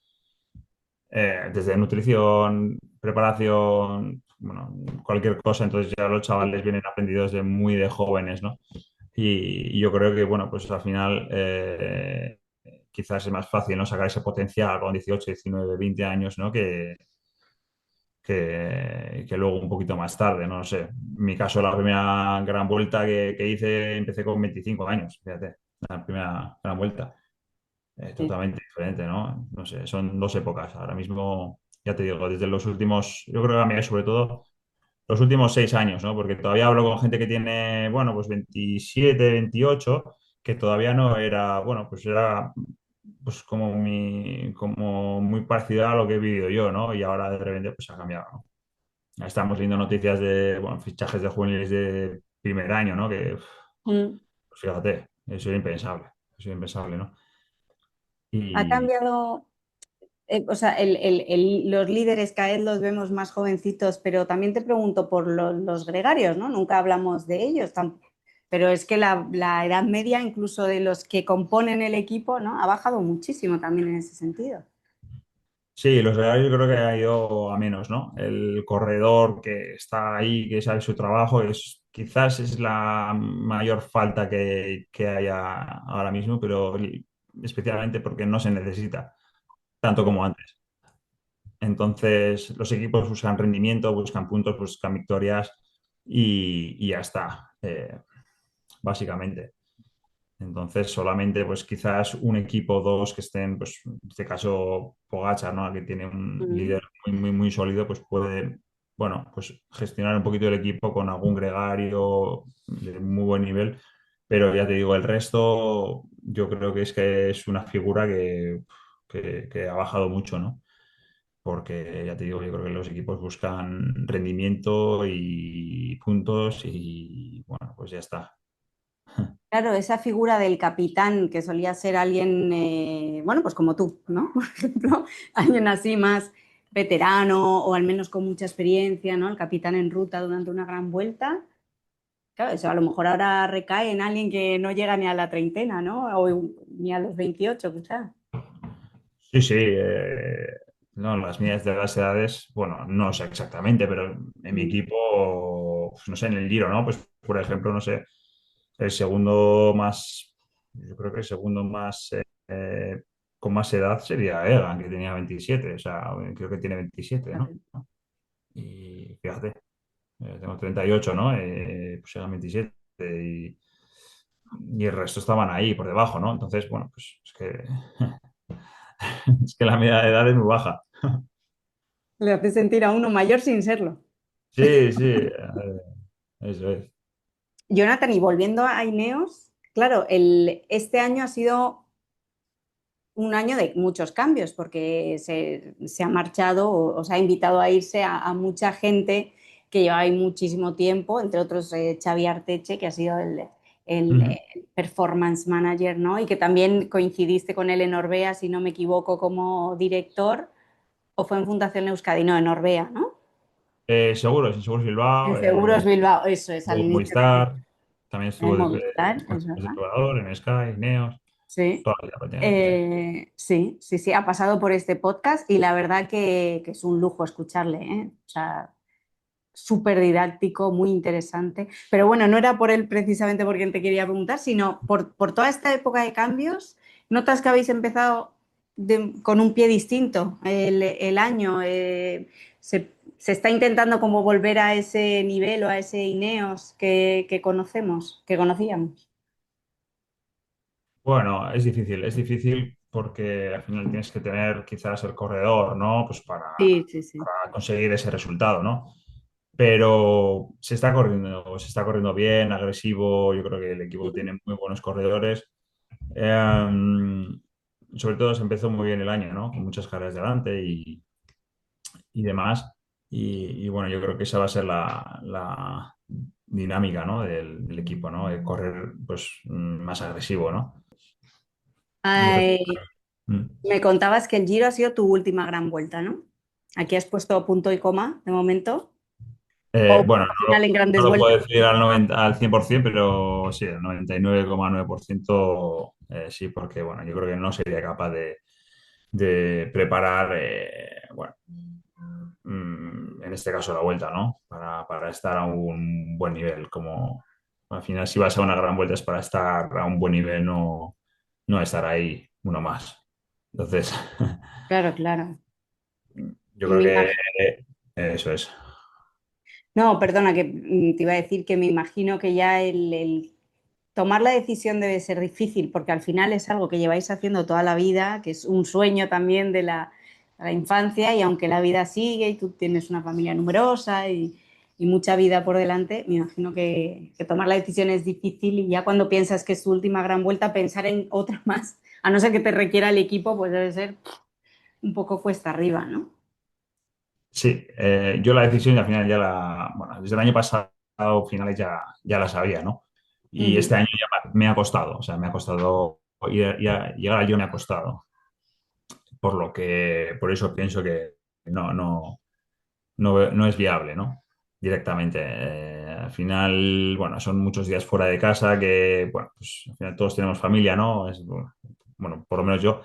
desde nutrición, preparación, bueno, cualquier cosa, entonces ya los chavales vienen aprendidos de muy de jóvenes, ¿no? Y yo creo que, bueno, pues al final quizás es más fácil, ¿no? Sacar ese potencial con 18, 19, 20 años, ¿no? Que luego un poquito más tarde, no lo sé. En mi caso, la primera gran vuelta que hice, empecé con 25 años, fíjate, la primera gran vuelta. Sí. Totalmente diferente, ¿no? No sé, son dos épocas. Ahora mismo, ya te digo, desde los últimos, yo creo que a mí sobre todo los últimos 6 años, ¿no? Porque todavía hablo con gente que tiene, bueno, pues 27, 28, que todavía no era, bueno, pues era pues como muy parecido a lo que he vivido yo, ¿no? Y ahora de repente pues ha cambiado, ¿no? Estamos viendo noticias de, bueno, fichajes de juveniles de primer año, ¿no? Que, Mm. pues fíjate, eso es impensable, ¿no? Ha Y cambiado, o sea, los líderes cada vez los vemos más jovencitos, pero también te pregunto por los gregarios, ¿no? Nunca hablamos de ellos, pero es que la edad media, incluso de los que componen el equipo, ¿no? Ha bajado muchísimo también en ese sentido. sí, los horarios yo creo que ha ido a menos, ¿no? El corredor que está ahí, que sabe su trabajo, quizás es la mayor falta que haya ahora mismo, pero especialmente porque no se necesita. tanto como antes. Entonces, los equipos buscan rendimiento, buscan puntos, buscan victorias y ya está, básicamente. Entonces, solamente pues quizás un equipo o dos que estén, pues en este caso Pogačar, ¿no? Que tiene un Mm. líder muy sólido, pues puede, bueno, pues gestionar un poquito el equipo con algún gregario de muy buen nivel. Pero ya te digo, el resto yo creo que es una figura que ha bajado mucho, ¿no? Porque ya te digo, yo creo que los equipos buscan rendimiento y puntos y bueno, pues ya está. Claro, esa figura del capitán que solía ser alguien, bueno, pues como tú, ¿no? Por ejemplo, alguien así más veterano o al menos con mucha experiencia, ¿no? El capitán en ruta durante una gran vuelta. Claro, eso a lo mejor ahora recae en alguien que no llega ni a la treintena, ¿no? O ni a los 28, quizás. Sí, sí, no, las mías de las edades, bueno, no sé exactamente, pero en mi Mm. equipo, pues, no sé, en el Giro, ¿no? Pues, por ejemplo, no sé, el segundo más, yo creo que el segundo más, con más edad sería Egan, que tenía 27, o sea, creo que tiene 27, ¿no? Y fíjate, tengo 38, ¿no? Pues Egan 27 y, y el resto estaban ahí por debajo, ¿no? Entonces, bueno, pues es que, es que la media de edad es muy baja. Le hace sentir a uno mayor sin serlo. Sí, sí, eso es. Jonathan, y volviendo a Ineos, claro, este año ha sido un año de muchos cambios porque se ha marchado o se ha invitado a irse a mucha gente que lleva ahí muchísimo tiempo, entre otros Xavi Arteche, que ha sido Ujú. el performance manager, ¿no? Y que también coincidiste con él en Orbea, si no me equivoco, como director, o fue en Fundación Euskadi, no, en Orbea, ¿no? Seguros, en Seguros En Bilbao, Seguros Bilbao, eso es, al luego inicio Movistar, también en estuvo Movistar, es de verdad. probador en Sky, Neos, Sí. toda la vida prácticamente, sí. Sí, sí, sí, ha pasado por este podcast y la verdad que es un lujo escucharle, ¿eh? O sea, súper didáctico, muy interesante. Pero bueno, no era por él precisamente por quien te quería preguntar, sino por toda esta época de cambios. ¿Notas que habéis empezado con un pie distinto el año? Se está intentando como volver a ese nivel o a ese Ineos que conocemos, que conocíamos. Bueno, es difícil porque al final tienes que tener quizás el corredor, ¿no? Pues Sí, sí, sí. para conseguir ese resultado, ¿no? Pero se está corriendo bien, agresivo, yo creo que el equipo tiene muy buenos corredores. Sobre todo se empezó muy bien el año, ¿no? Con muchas carreras delante y demás. Bueno, yo creo que esa va a ser la dinámica, ¿no? Del equipo, ¿no? De correr pues más agresivo, ¿no? Yo creo Ay, que- mm. me contabas que el Giro ha sido tu última gran vuelta, ¿no? Aquí has puesto punto y coma de momento. O Bueno, al final en no grandes lo puedo vueltas. decir al 100%, pero sí, al 99,9% sí, porque bueno, yo creo que no sería capaz de preparar, bueno, en este caso la vuelta, ¿no? Para estar a un buen nivel. Como al final, si vas a una gran vuelta es para estar a un buen nivel, no estar ahí uno más. Entonces, Claro, claro. yo Y creo me que imag- eso es. No, perdona, que te iba a decir que me imagino que ya el tomar la decisión debe ser difícil, porque al final es algo que lleváis haciendo toda la vida, que es un sueño también de la infancia, y aunque la vida sigue y tú tienes una familia numerosa y mucha vida por delante, me imagino que tomar la decisión es difícil y ya cuando piensas que es tu última gran vuelta, pensar en otra más, a no ser que te requiera el equipo, pues debe ser un poco cuesta arriba, ¿no? Sí, yo la decisión al final bueno, desde el año pasado, finales ya la sabía, ¿no? Y Ujú. este año ya me ha costado, o sea, me ha costado, llegar al Giro me ha costado, por eso pienso que no es viable, ¿no? Directamente. Al final, bueno, son muchos días fuera de casa que, bueno, pues al final todos tenemos familia, ¿no? Bueno, por lo menos yo.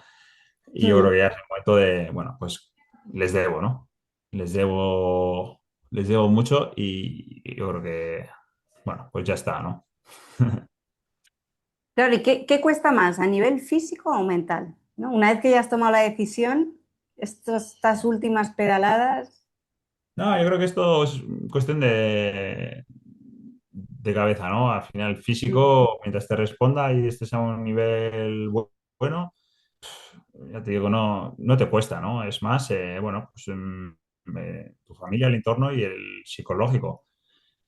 Y yo creo que ya es el momento de, bueno, pues les debo, ¿no? Les debo, les debo mucho y yo creo que, bueno, pues ya está, ¿no? Claro, ¿y qué cuesta más, a nivel físico o mental? ¿No? Una vez que ya has tomado la decisión, estas últimas pedaladas? No, yo creo que esto es cuestión de cabeza, ¿no? Al final, Mm, físico, mientras te responda y estés a un nivel bueno, ya te digo, no te cuesta, ¿no? Es más, bueno, pues tu familia, el entorno y el psicológico.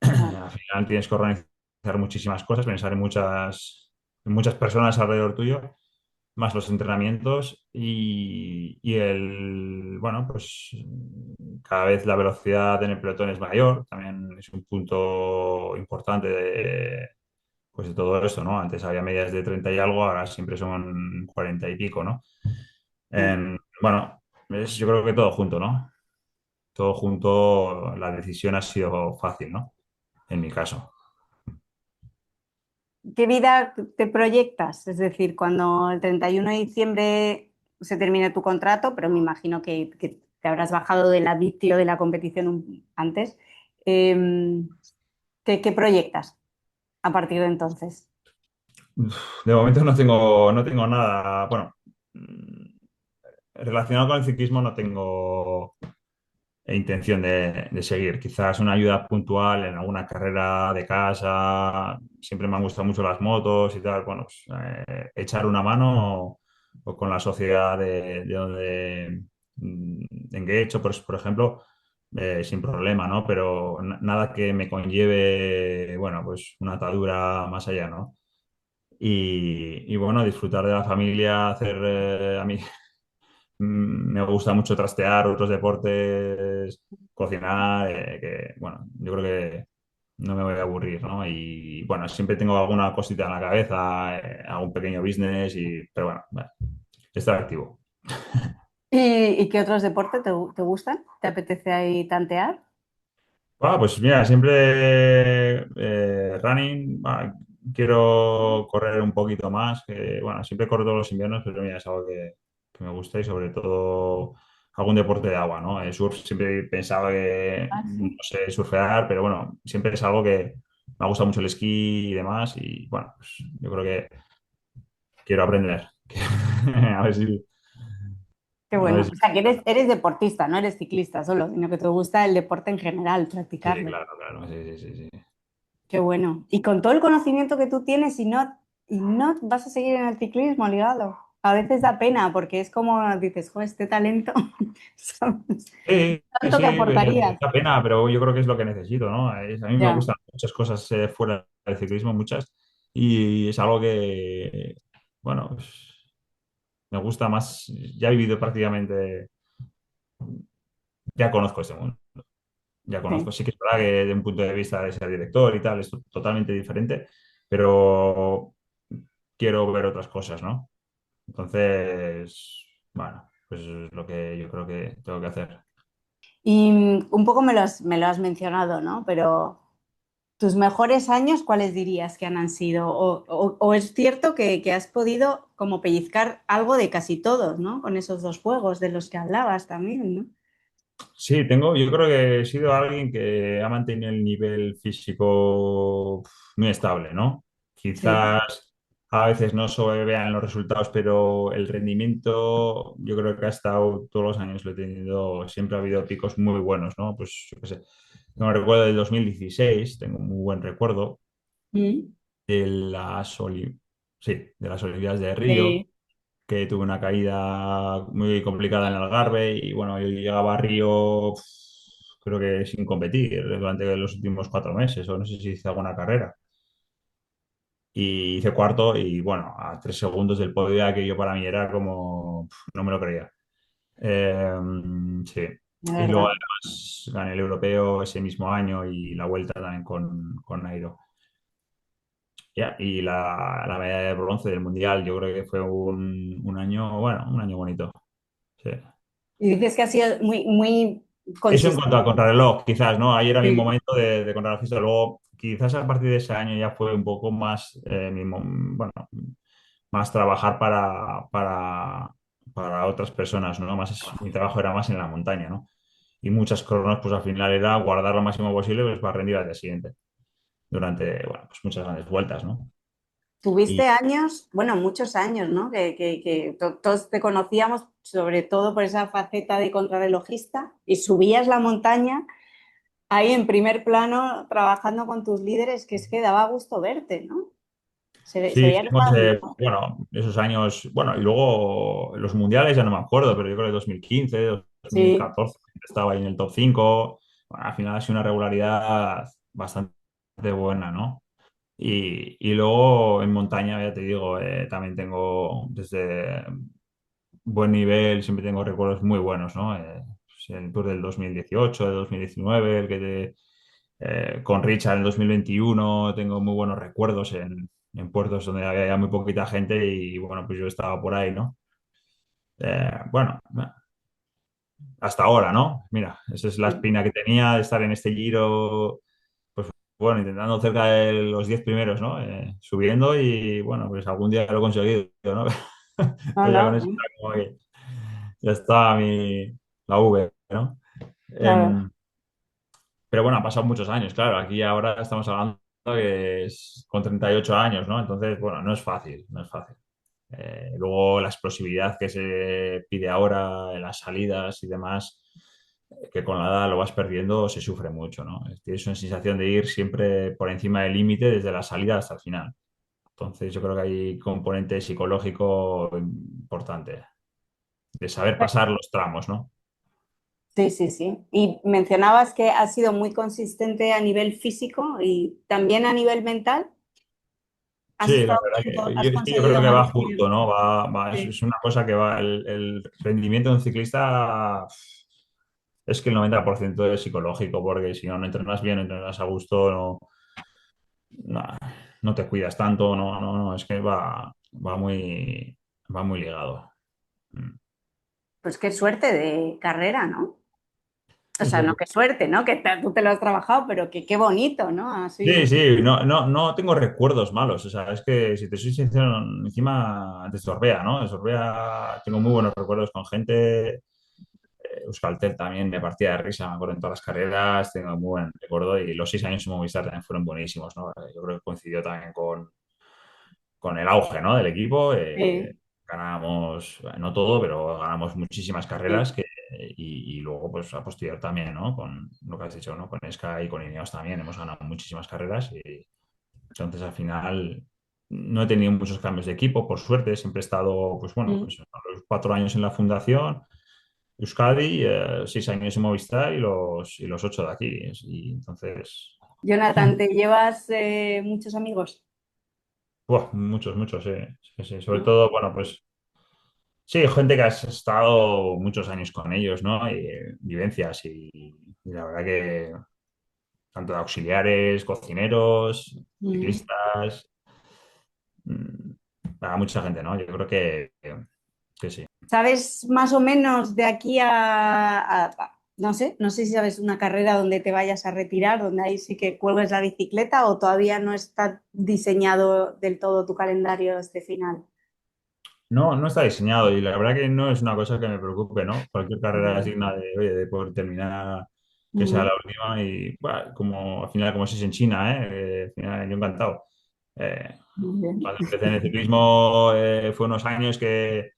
claro. Al final tienes que organizar muchísimas cosas, pensar en muchas personas alrededor tuyo, más los entrenamientos bueno, pues cada vez la velocidad en el pelotón es mayor, también es un punto importante pues de todo esto, ¿no? Antes había medias de 30 y algo, ahora siempre son 40 y pico, ¿no? Mm. Bueno, yo creo que todo junto, ¿no? Todo junto, la decisión ha sido fácil, ¿no? En mi caso. ¿Qué vida te proyectas? Es decir, cuando el 31 de diciembre se termine tu contrato, pero me imagino que te habrás bajado del adictio de la competición antes, ¿qué proyectas a partir de entonces? De momento no tengo nada, bueno, relacionado con el ciclismo no tengo intención de seguir. Quizás una ayuda puntual en alguna carrera de casa. Siempre me han gustado mucho las motos y tal. Bueno, pues, echar una mano o con la sociedad de donde en que he hecho, pues, por ejemplo, sin problema, ¿no? Pero nada que me conlleve, bueno, pues una atadura más allá, ¿no? Y bueno, disfrutar de la familia, hacer a mí me gusta mucho trastear otros deportes, cocinar, bueno, yo creo que no me voy a aburrir, ¿no? Y bueno, siempre tengo alguna cosita en la cabeza, algún pequeño business, pero bueno, estar activo. ¿Y qué otros deportes te gustan? ¿Te apetece ahí tantear? Pues mira, siempre running, quiero correr un poquito más, que bueno, siempre corro todos los inviernos, pero mira, es algo que me gusta y sobre todo algún deporte de agua, ¿no? El surf siempre pensaba que Ah, no sí. sé surfear, pero bueno, siempre es algo que me gusta mucho el esquí y demás y bueno, pues yo creo que quiero aprender. A ver si... Qué A ver bueno. si... O sea, que eres deportista, no eres ciclista solo, sino que te gusta el deporte en general, Sí, practicarlo. claro, claro, sí, sí, sí, sí. Qué bueno. Y con todo el conocimiento que tú tienes y no vas a seguir en el ciclismo ligado. A veces da pena porque es como dices, jo, este talento, ¿sabes? Sí, sí, Tanto sí, que aportarías. da pena, pero yo creo que es lo que necesito, ¿no? A mí me Ya, gustan muchas cosas fuera del ciclismo, muchas, y es algo que, bueno, pues, me gusta más, ya he vivido prácticamente, ya conozco este mundo, ya conozco. sí. Sí que es verdad que desde un punto de vista de ser director y tal, es totalmente diferente, pero quiero ver otras cosas, ¿no? Entonces, bueno, pues es lo que yo creo que tengo que hacer. Y un poco me lo has mencionado, ¿no? Pero tus mejores años, ¿cuáles dirías que han sido? O es cierto que has podido como pellizcar algo de casi todos, ¿no? Con esos dos juegos de los que hablabas también, ¿no? Sí, yo creo que he sido alguien que ha mantenido el nivel físico muy estable, ¿no? Sí. Quizás a veces no se vean los resultados, pero el rendimiento yo creo que ha estado todos los años, lo he tenido, siempre ha habido picos muy buenos, ¿no? Pues yo qué sé, tengo recuerdo del 2016, tengo un muy buen recuerdo Mm. de sí, de las Olimpiadas de Río, Sí. que tuve una caída muy complicada en el Algarve y bueno, yo llegaba a Río creo que sin competir durante los últimos 4 meses o no sé si hice alguna carrera. Y hice cuarto y bueno, a 3 segundos del podio aquello para mí era como, no me lo creía. Eh, sí. De Y luego verdad. además gané el europeo ese mismo año y la vuelta también con Nairo. Ya, y la medalla de bronce del mundial, yo creo que fue un año, bueno, un año bonito. Sí. Y dices que ha sido muy Eso en cuanto a consistente. contrarreloj, quizás, ¿no? Ahí era mi Sí. momento de contrarrelojista. Luego, quizás a partir de ese año ya fue un poco más, bueno, más trabajar para otras personas, ¿no? Mi trabajo era más en la montaña, ¿no? Y muchas cronos, pues al final era guardar lo máximo posible pues, para rendir al día siguiente, durante, bueno, pues muchas grandes vueltas, ¿no? Tuviste Y años, bueno, muchos años, ¿no? Todos te conocíamos sobre todo por esa faceta de contrarrelojista y subías la montaña ahí en primer plano trabajando con tus líderes, que es que daba gusto verte, ¿no? Se sí, veía que hicimos, estabas muy bien. bueno, esos años, bueno, y luego los mundiales ya no me acuerdo, pero yo creo que 2015, Sí, 2014 estaba ahí en el top 5. Bueno, al final ha sido una regularidad bastante buena, ¿no? Y luego en montaña, ya te digo, también tengo desde buen nivel, siempre tengo recuerdos muy buenos, ¿no? Pues el Tour del 2018, de 2019, con Richard en el 2021, tengo muy buenos recuerdos en puertos donde había ya muy poquita gente y bueno, pues yo estaba por ahí, ¿no? Bueno, hasta ahora, ¿no? Mira, esa es la sí. espina que tenía de estar en este Giro, pues bueno, intentando cerca de los 10 primeros, ¿no? Subiendo y bueno, pues algún día lo he conseguido, ¿no? No, Entonces ya con no, eso está como que ya está la V, ¿no? claro. Em, pero bueno, han pasado muchos años, claro. Aquí ahora estamos hablando que es con 38 años, ¿no? Entonces, bueno, no es fácil, no es fácil. Luego la explosividad que se pide ahora en las salidas y demás, que con la edad lo vas perdiendo, se sufre mucho, ¿no? Tienes una sensación de ir siempre por encima del límite desde la salida hasta el final. Entonces, yo creo que hay componente psicológico importante de saber pasar los tramos, ¿no? Sí, sí, sí. Y mencionabas que has sido muy consistente a nivel físico y también a nivel mental. ¿Has Sí, la estado verdad bien, que has es que yo creo conseguido que va mantener? junto, ¿no? Sí. Es una cosa que va, el rendimiento de un ciclista es que el 90% es psicológico, porque si no, no entrenas bien, no entrenas a gusto, no, no te cuidas tanto, no, es que va muy ligado. Mm. Pues qué suerte de carrera, ¿no? O sea, no Eso. qué suerte, ¿no? Tú te lo has trabajado, pero que qué bonito, ¿no? Sí, Así. sí, no tengo recuerdos malos. O sea, es que si te soy sincero, encima de Sorbea, ¿no? De Sorbea tengo muy buenos recuerdos con gente. Euskaltel también me partía de risa, me acuerdo en todas las carreras, tengo muy buen recuerdo y los 6 años en Movistar también fueron buenísimos, ¿no? Yo creo que coincidió también con el auge, ¿no? Del equipo. Sí, Ganábamos, no todo, pero ganamos muchísimas carreras sí. y luego, pues a posterior también, ¿no? Con lo que has dicho, ¿no? Con Sky y con Ineos también hemos ganado muchísimas carreras y entonces al final no he tenido muchos cambios de equipo, por suerte, siempre he estado, pues bueno, Mm. pues, a los 4 años en la fundación. Euskadi, 6 años en Movistar y los 8 de aquí. Y entonces, Jonathan, ¿te llevas muchos amigos? buah, muchos, muchos, sí, sí, sí. Sobre ¿No? todo, bueno, pues sí, gente que has estado muchos años con ellos, ¿no? Y vivencias y la verdad que tanto de auxiliares, cocineros, Mm. ciclistas, mm, mucha gente, ¿no? Yo creo que sí. ¿Sabes más o menos de aquí no sé, no sé si sabes una carrera donde te vayas a retirar, donde ahí sí que cuelgues la bicicleta o todavía no está diseñado del todo tu calendario este final? No está diseñado y la verdad que no es una cosa que me preocupe, ¿no? Cualquier carrera es Vale. digna de, oye, de poder terminar, que sea Mm, la última y bueno, como al final como si es en China, ¿eh? Al final yo encantado. Eh, muy bien. Cuando empecé en el ciclismo fue unos años que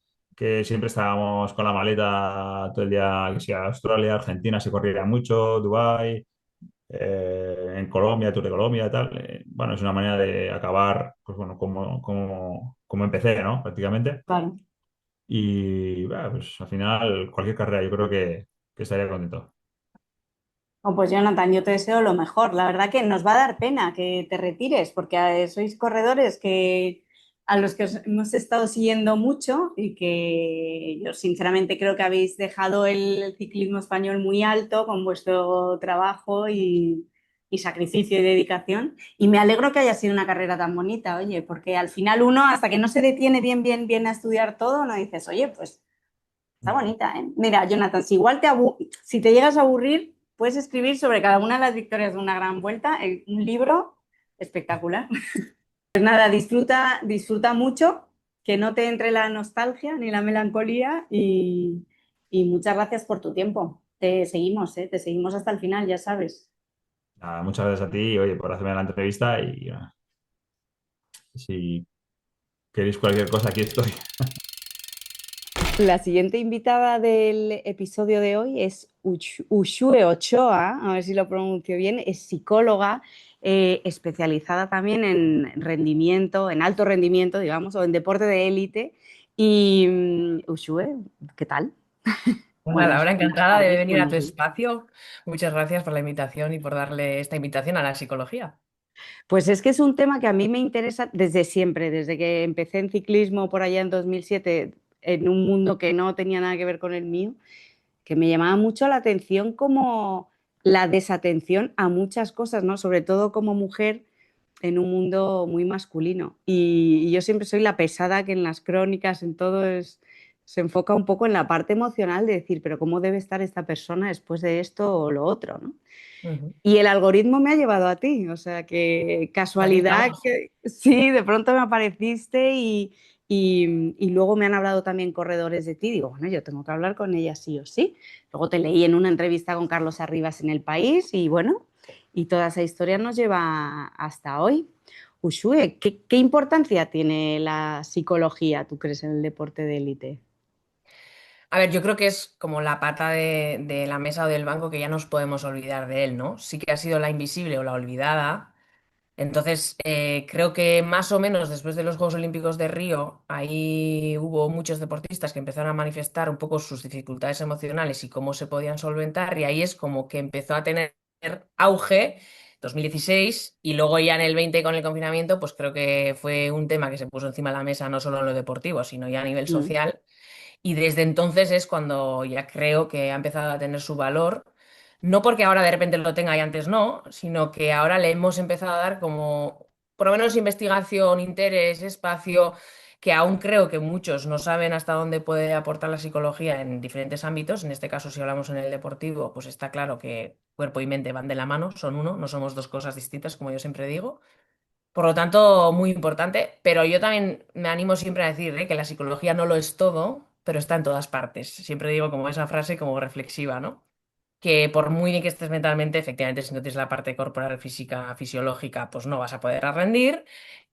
siempre estábamos con la maleta todo el día, que sea Australia, Argentina se corría mucho, Dubái, en Colombia, Tour de Colombia y tal. Bueno, es una manera de acabar, pues bueno, como empecé, ¿no? Prácticamente. Claro. Y bueno, pues al final cualquier carrera yo creo que estaría contento. Oh, pues Jonathan, yo te deseo lo mejor. La verdad que nos va a dar pena que te retires, porque sois corredores a los que os hemos estado siguiendo mucho y que yo sinceramente creo que habéis dejado el ciclismo español muy alto con vuestro trabajo y sacrificio y dedicación. Y me alegro que haya sido una carrera tan bonita, oye, porque al final uno, hasta que no se detiene bien, bien, bien a estudiar todo, no dices, oye, pues está bonita, ¿eh? Mira, Jonathan, si te llegas a aburrir, puedes escribir sobre cada una de las victorias de una gran vuelta en un libro espectacular. Pues nada, disfruta mucho, que no te entre la nostalgia ni la melancolía y muchas gracias por tu tiempo. Te seguimos, ¿eh? Te seguimos hasta el final, ya sabes. Nada, muchas gracias a ti, oye, por hacerme la entrevista y si queréis cualquier cosa, aquí estoy. La siguiente invitada del episodio de hoy es Ushue Ochoa, a ver si lo pronuncio bien, es psicóloga especializada también en rendimiento, en alto rendimiento, digamos, o en deporte de élite. Y Ushue, ¿qué tal? Pues Bueno, nada, es ahora buenas encantada de tardes, venir a buenos tu días. espacio. Muchas gracias por la invitación y por darle esta invitación a la psicología. Pues es que es un tema que a mí me interesa desde siempre, desde que empecé en ciclismo por allá en 2007, en un mundo que no tenía nada que ver con el mío, que me llamaba mucho la atención como la desatención a muchas cosas, ¿no? Sobre todo como mujer en un mundo muy masculino. Y yo siempre soy la pesada que en las crónicas, en todo, se enfoca un poco en la parte emocional de decir, pero ¿cómo debe estar esta persona después de esto o lo otro, ¿no? Ujú. Y el algoritmo me ha llevado a ti, o sea que Aquí casualidad estamos. que sí, de pronto me apareciste y luego me han hablado también corredores de ti. Digo, bueno, yo tengo que hablar con ella sí o sí. Luego te leí en una entrevista con Carlos Arribas en El País y bueno, y toda esa historia nos lleva hasta hoy. Ushue, ¿qué importancia tiene la psicología, tú crees, en el deporte de élite? A ver, yo creo que es como la pata de la mesa o del banco que ya nos podemos olvidar de él, ¿no? Sí que ha sido la invisible o la olvidada. Entonces, creo que más o menos después de los Juegos Olímpicos de Río, ahí hubo muchos deportistas que empezaron a manifestar un poco sus dificultades emocionales y cómo se podían solventar, y ahí es como que empezó a tener auge 2016 y luego ya en el 20 con el confinamiento, pues creo que fue un tema que se puso encima de la mesa no solo en lo deportivo, sino ya a nivel Mm. social. Y desde entonces es cuando ya creo que ha empezado a tener su valor. No porque ahora de repente lo tenga y antes no, sino que ahora le hemos empezado a dar como, por lo menos, investigación, interés, espacio, que aún creo que muchos no saben hasta dónde puede aportar la psicología en diferentes ámbitos. En este caso, si hablamos en el deportivo, pues está claro que cuerpo y mente van de la mano, son uno, no somos dos cosas distintas, como yo siempre digo. Por lo tanto, muy importante, pero yo también me animo siempre a decir, que la psicología no lo es todo, pero está en todas partes. Siempre digo como esa frase como reflexiva, ¿no? Que por muy bien que estés mentalmente, efectivamente, si no tienes la parte corporal, física, fisiológica, pues no vas a poder rendir.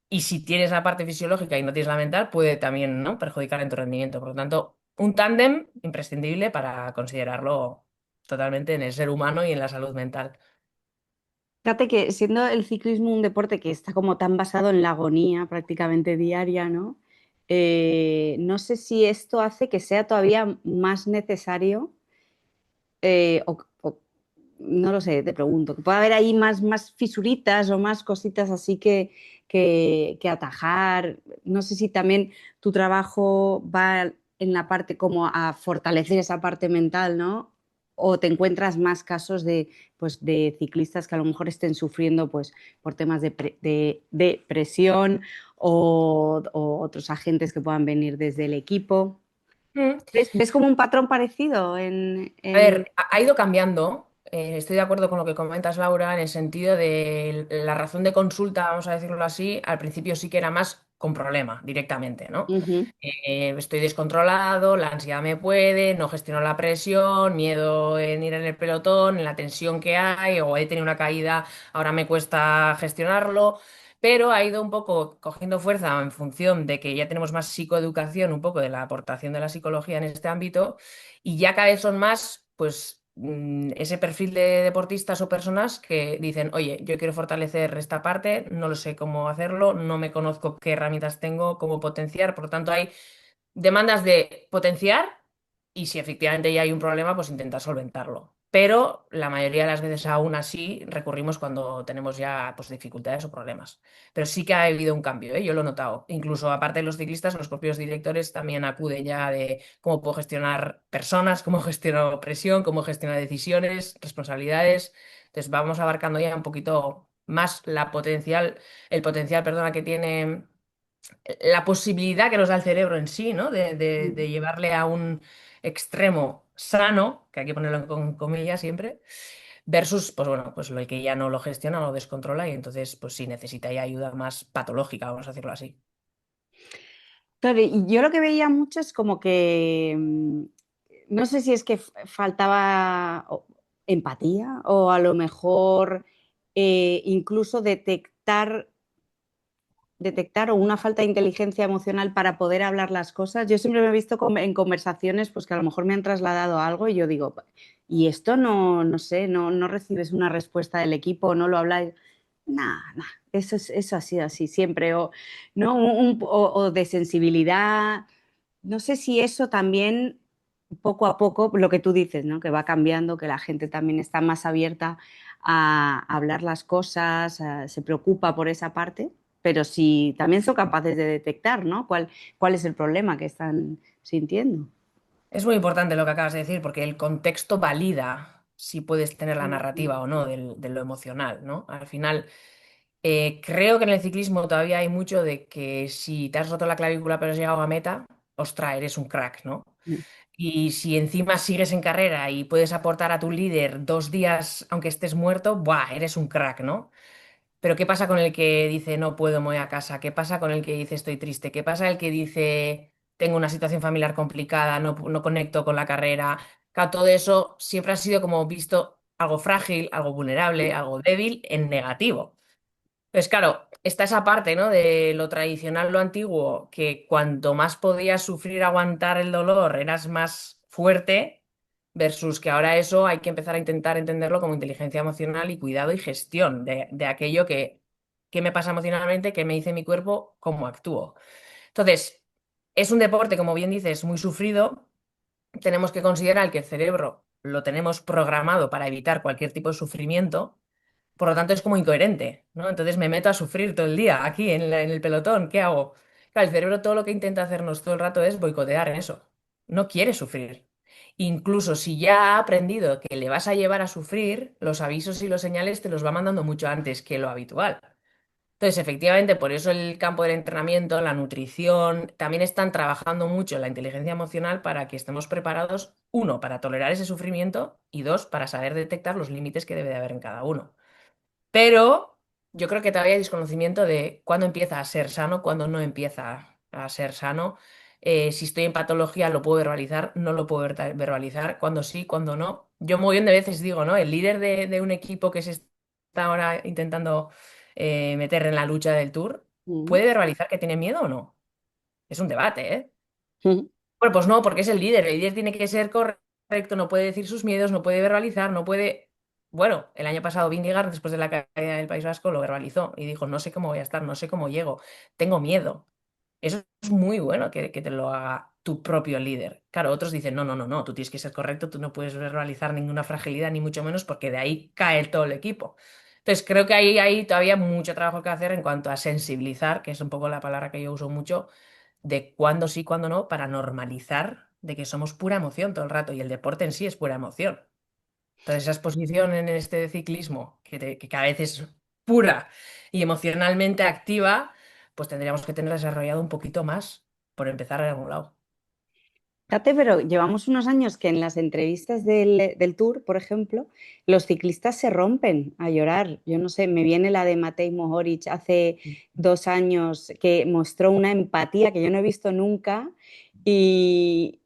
Y si tienes la parte fisiológica y no tienes la mental, puede también, ¿no?, perjudicar en tu rendimiento. Por lo tanto, un tándem imprescindible para considerarlo totalmente en el ser humano y en la salud mental. Fíjate que siendo el ciclismo un deporte que está como tan basado en la agonía prácticamente diaria, ¿no? No sé si esto hace que sea todavía más necesario o no lo sé, te pregunto, que pueda haber ahí más fisuritas o más cositas así que atajar. No sé si también tu trabajo va en la parte como a fortalecer esa parte mental, ¿no? O te encuentras más casos pues, de ciclistas que a lo mejor estén sufriendo pues, por temas de presión o otros agentes que puedan venir desde el equipo. Mm. ¿Ves como un patrón parecido A ver, ha ido cambiando. Estoy de acuerdo con lo que comentas, Laura, en el sentido de la razón de consulta, vamos a decirlo así, al principio sí que era más con problema, directamente, ¿no? Ujú. Estoy descontrolado, la ansiedad me puede, no gestiono la presión, miedo en ir en el pelotón, en la tensión que hay, o he tenido una caída, ahora me cuesta gestionarlo. Pero ha ido un poco cogiendo fuerza en función de que ya tenemos más psicoeducación, un poco de la aportación de la psicología en este ámbito, y ya cada vez son más, pues, ese perfil de deportistas o personas que dicen, oye, yo quiero fortalecer esta parte, no lo sé cómo hacerlo, no me conozco qué herramientas tengo, cómo potenciar. Por lo tanto, hay demandas de potenciar y si efectivamente ya hay un problema, pues intentar solventarlo. Pero la mayoría de las veces aún así recurrimos cuando tenemos ya, pues, dificultades o problemas. Pero sí que ha habido un cambio, ¿eh? Yo lo he notado. Incluso aparte de los ciclistas, los propios directores también acuden ya de cómo puedo gestionar personas, cómo gestiono presión, cómo gestionar decisiones, responsabilidades. Entonces vamos abarcando ya un poquito más el potencial, perdona, que tiene la posibilidad que nos da el cerebro en sí, ¿no? De llevarle a un extremo sano, que hay que ponerlo con comillas siempre, versus, pues bueno, pues el que ya no lo gestiona, no lo descontrola y entonces, pues sí, necesita ya ayuda más patológica, vamos a decirlo así. Claro, y yo lo que veía mucho es como que no sé si es que faltaba empatía o a lo mejor incluso detectar detectar o una falta de inteligencia emocional para poder hablar las cosas. Yo siempre me he visto en conversaciones pues que a lo mejor me han trasladado algo y yo digo, y esto no sé, no recibes una respuesta del equipo, no lo habláis. Nada, eso ha sido así siempre. O, ¿no? O de sensibilidad. No sé si eso también, poco a poco, lo que tú dices, ¿no? Que va cambiando, que la gente también está más abierta a hablar las cosas, se preocupa por esa parte, pero si también son capaces de detectar, ¿no? ¿Cuál es el problema que están sintiendo? Es muy importante lo que acabas de decir, porque el contexto valida si puedes tener la narrativa o no de lo emocional, ¿no? Al final, creo que en el ciclismo todavía hay mucho de que si te has roto la clavícula pero has llegado a meta, ostras, eres un crack, ¿no? Y si encima sigues en carrera y puedes aportar a tu líder 2 días aunque estés muerto, ¡buah! Eres un crack, ¿no? Pero ¿qué pasa con el que dice no puedo, me voy a casa? ¿Qué pasa con el que dice estoy triste? ¿Qué pasa el que dice tengo una situación familiar complicada, no conecto con la carrera? Claro, todo eso siempre ha sido como visto algo frágil, algo vulnerable, algo débil en negativo. Pues claro, está esa parte, ¿no? De lo tradicional, lo antiguo, que cuanto más podías sufrir, aguantar el dolor, eras más fuerte, versus que ahora eso hay que empezar a intentar entenderlo como inteligencia emocional y cuidado y gestión de aquello que me pasa emocionalmente, qué me dice mi cuerpo, cómo actúo. Entonces, es un deporte, como bien dices, muy sufrido. Tenemos que considerar que el cerebro lo tenemos programado para evitar cualquier tipo de sufrimiento. Por lo tanto, es como incoherente, ¿no? Entonces me meto a sufrir todo el día aquí en el pelotón. ¿Qué hago? Claro, el cerebro todo lo que intenta hacernos todo el rato es boicotear eso. No quiere sufrir. Incluso si ya ha aprendido que le vas a llevar a sufrir, los avisos y los señales te los va mandando mucho antes que lo habitual. Entonces, efectivamente, por eso el campo del entrenamiento, la nutrición, también están trabajando mucho la inteligencia emocional para que estemos preparados, uno, para tolerar ese sufrimiento y dos, para saber detectar los límites que debe de haber en cada uno. Pero yo creo que todavía hay desconocimiento de cuándo empieza a ser sano, cuándo no empieza a ser sano. Si estoy en patología, lo puedo verbalizar, no lo puedo verbalizar, cuándo sí, cuándo no. Yo muy bien de veces digo, ¿no? El líder de un equipo que se está ahora intentando meter en la lucha del Tour, Mm. ¿puede verbalizar que tiene miedo o no? Es un debate, ¿eh? Mm. Bueno, pues no, porque es el líder tiene que ser correcto, no puede decir sus miedos, no puede verbalizar, no puede... Bueno, el año pasado Vingegaard, después de la caída del País Vasco, lo verbalizó y dijo, no sé cómo voy a estar, no sé cómo llego, tengo miedo. Eso es muy bueno que te lo haga tu propio líder. Claro, otros dicen, no, tú tienes que ser correcto, tú no puedes verbalizar ninguna fragilidad, ni mucho menos, porque de ahí cae todo el equipo. Entonces, creo que ahí hay todavía mucho trabajo que hacer en cuanto a sensibilizar, que es un poco la palabra que yo uso mucho de cuándo sí, cuándo no, para normalizar de que somos pura emoción todo el rato y el deporte en sí es pura emoción. Entonces, esa exposición en este ciclismo, que cada vez es pura y emocionalmente activa, pues tendríamos que tener desarrollado un poquito más, por empezar en algún lado. Fíjate, pero llevamos unos años que en las entrevistas del Tour, por ejemplo, los ciclistas se rompen a llorar. Yo no sé, me viene la de Matej Mohoric hace 2 años que mostró una empatía que yo no he visto nunca y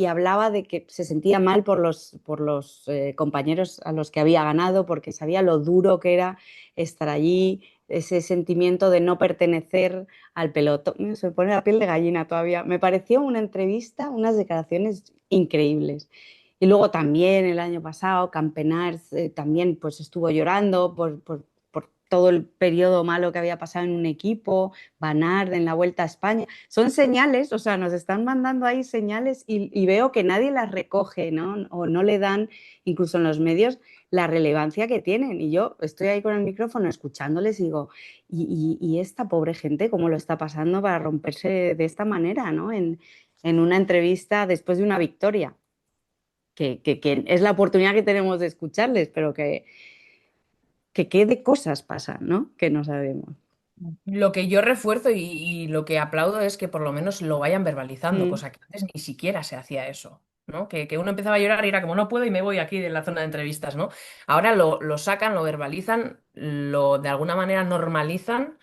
hablaba de que se sentía mal por los compañeros a los que había ganado porque sabía lo duro que era estar allí, ese sentimiento de no pertenecer al pelotón. Se me pone la piel de gallina todavía. Me pareció una entrevista, unas declaraciones increíbles. Y luego también el año pasado, Campenaerts también pues estuvo llorando por todo el periodo malo que había pasado en un equipo, Van Aert en la Vuelta a España. Son señales, o sea, nos están mandando ahí señales y veo que nadie las recoge, ¿no? O no le dan, incluso en los medios, la relevancia que tienen. Y yo estoy ahí con el micrófono escuchándoles y digo, y esta pobre gente, ¿cómo lo está pasando para romperse de esta manera, ¿no? En una entrevista después de una victoria, que es la oportunidad que tenemos de escucharles, pero que qué de cosas pasan, ¿no? Que no sabemos. Lo que yo refuerzo y lo que aplaudo es que por lo menos lo vayan verbalizando, Mm. cosa que antes ni siquiera se hacía eso, ¿no? Que uno empezaba a llorar y era como, no puedo y me voy aquí de la zona de entrevistas, ¿no? Ahora lo sacan, lo verbalizan, lo de alguna manera normalizan,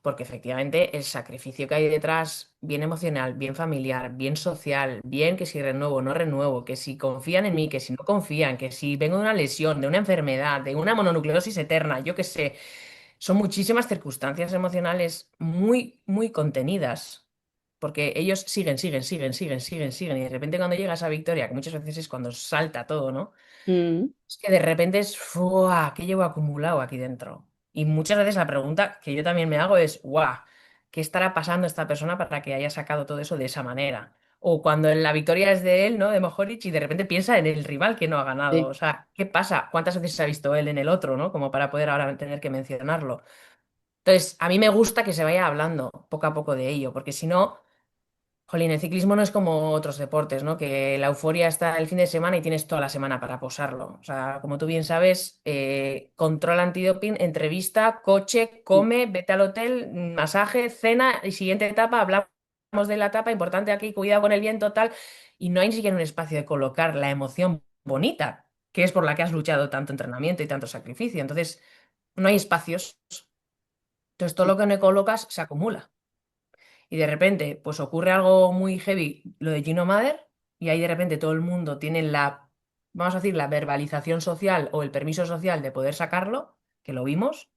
porque efectivamente el sacrificio que hay detrás, bien emocional, bien familiar, bien social, bien que si renuevo, no renuevo, que si confían en mí, que si no confían, que si vengo de una lesión, de una enfermedad, de una mononucleosis eterna, yo qué sé. son muchísimas circunstancias emocionales muy, muy contenidas, porque ellos siguen, siguen, siguen, siguen, siguen, siguen, y de repente cuando llega esa victoria, que muchas veces es cuando salta todo, ¿no? Mm, Es que de repente es, ¡fua! ¿Qué llevo acumulado aquí dentro? Y muchas veces la pregunta que yo también me hago es, ¡guau! ¿Qué estará pasando esta persona para que haya sacado todo eso de esa manera? O cuando la victoria es de él, ¿no? De Mohoric, y de repente piensa en el rival que no ha ganado. O sí, sea, ¿qué pasa? ¿Cuántas veces se ha visto él en el otro, ¿no? Como para poder ahora tener que mencionarlo. Entonces, a mí me gusta que se vaya hablando poco a poco de ello, porque si no, jolín, el ciclismo no es como otros deportes, ¿no? Que la euforia está el fin de semana y tienes toda la semana para posarlo. O sea, como tú bien sabes, control antidoping, entrevista, coche, sí, come, vete al hotel, masaje, cena y siguiente etapa, hablamos de la etapa, importante aquí, cuidado con el viento, tal. Y no hay ni siquiera un espacio de colocar la emoción bonita, que es por la que has luchado tanto entrenamiento y tanto sacrificio. Entonces, no hay espacios. Entonces, todo sí, lo que no colocas se acumula. Y de repente, pues ocurre algo muy heavy, lo de Gino Mother, y ahí de repente todo el mundo tiene la, vamos a decir, la verbalización social o el permiso social de poder sacarlo, que lo vimos,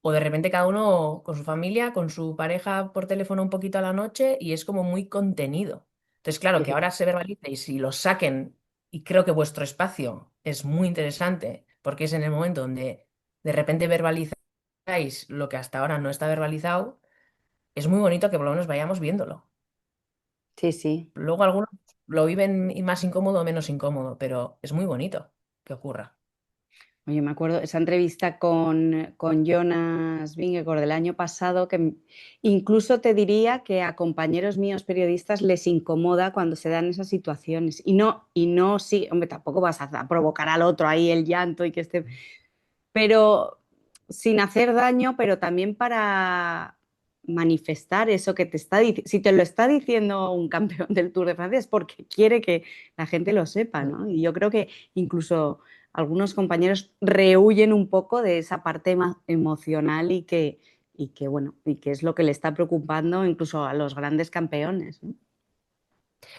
o de repente cada uno con su familia, con su pareja por teléfono un poquito a la noche y es como muy contenido. Entonces, claro, que sí, ahora se verbalice y si lo saquen, y creo que vuestro espacio es muy interesante, porque es en el momento donde de repente verbalizáis lo que hasta ahora no está verbalizado, es muy bonito que por lo menos vayamos viéndolo. sí, sí. Luego algunos lo viven más incómodo o menos incómodo, pero es muy bonito que ocurra. Oye, me acuerdo esa entrevista con Jonas Vingegaard del año pasado, que incluso te diría que a compañeros míos periodistas les incomoda cuando se dan esas situaciones. Y no, sí, hombre, tampoco vas a provocar al otro ahí el llanto y que esté, pero sin hacer daño, pero también para manifestar eso que te está diciendo. Si te lo está diciendo un campeón del Tour de Francia es porque quiere que la gente lo sepa, ¿no? Y yo creo que incluso algunos compañeros rehuyen un poco de esa parte emocional y que, bueno, y que es lo que le está preocupando incluso a los grandes campeones, ¿no?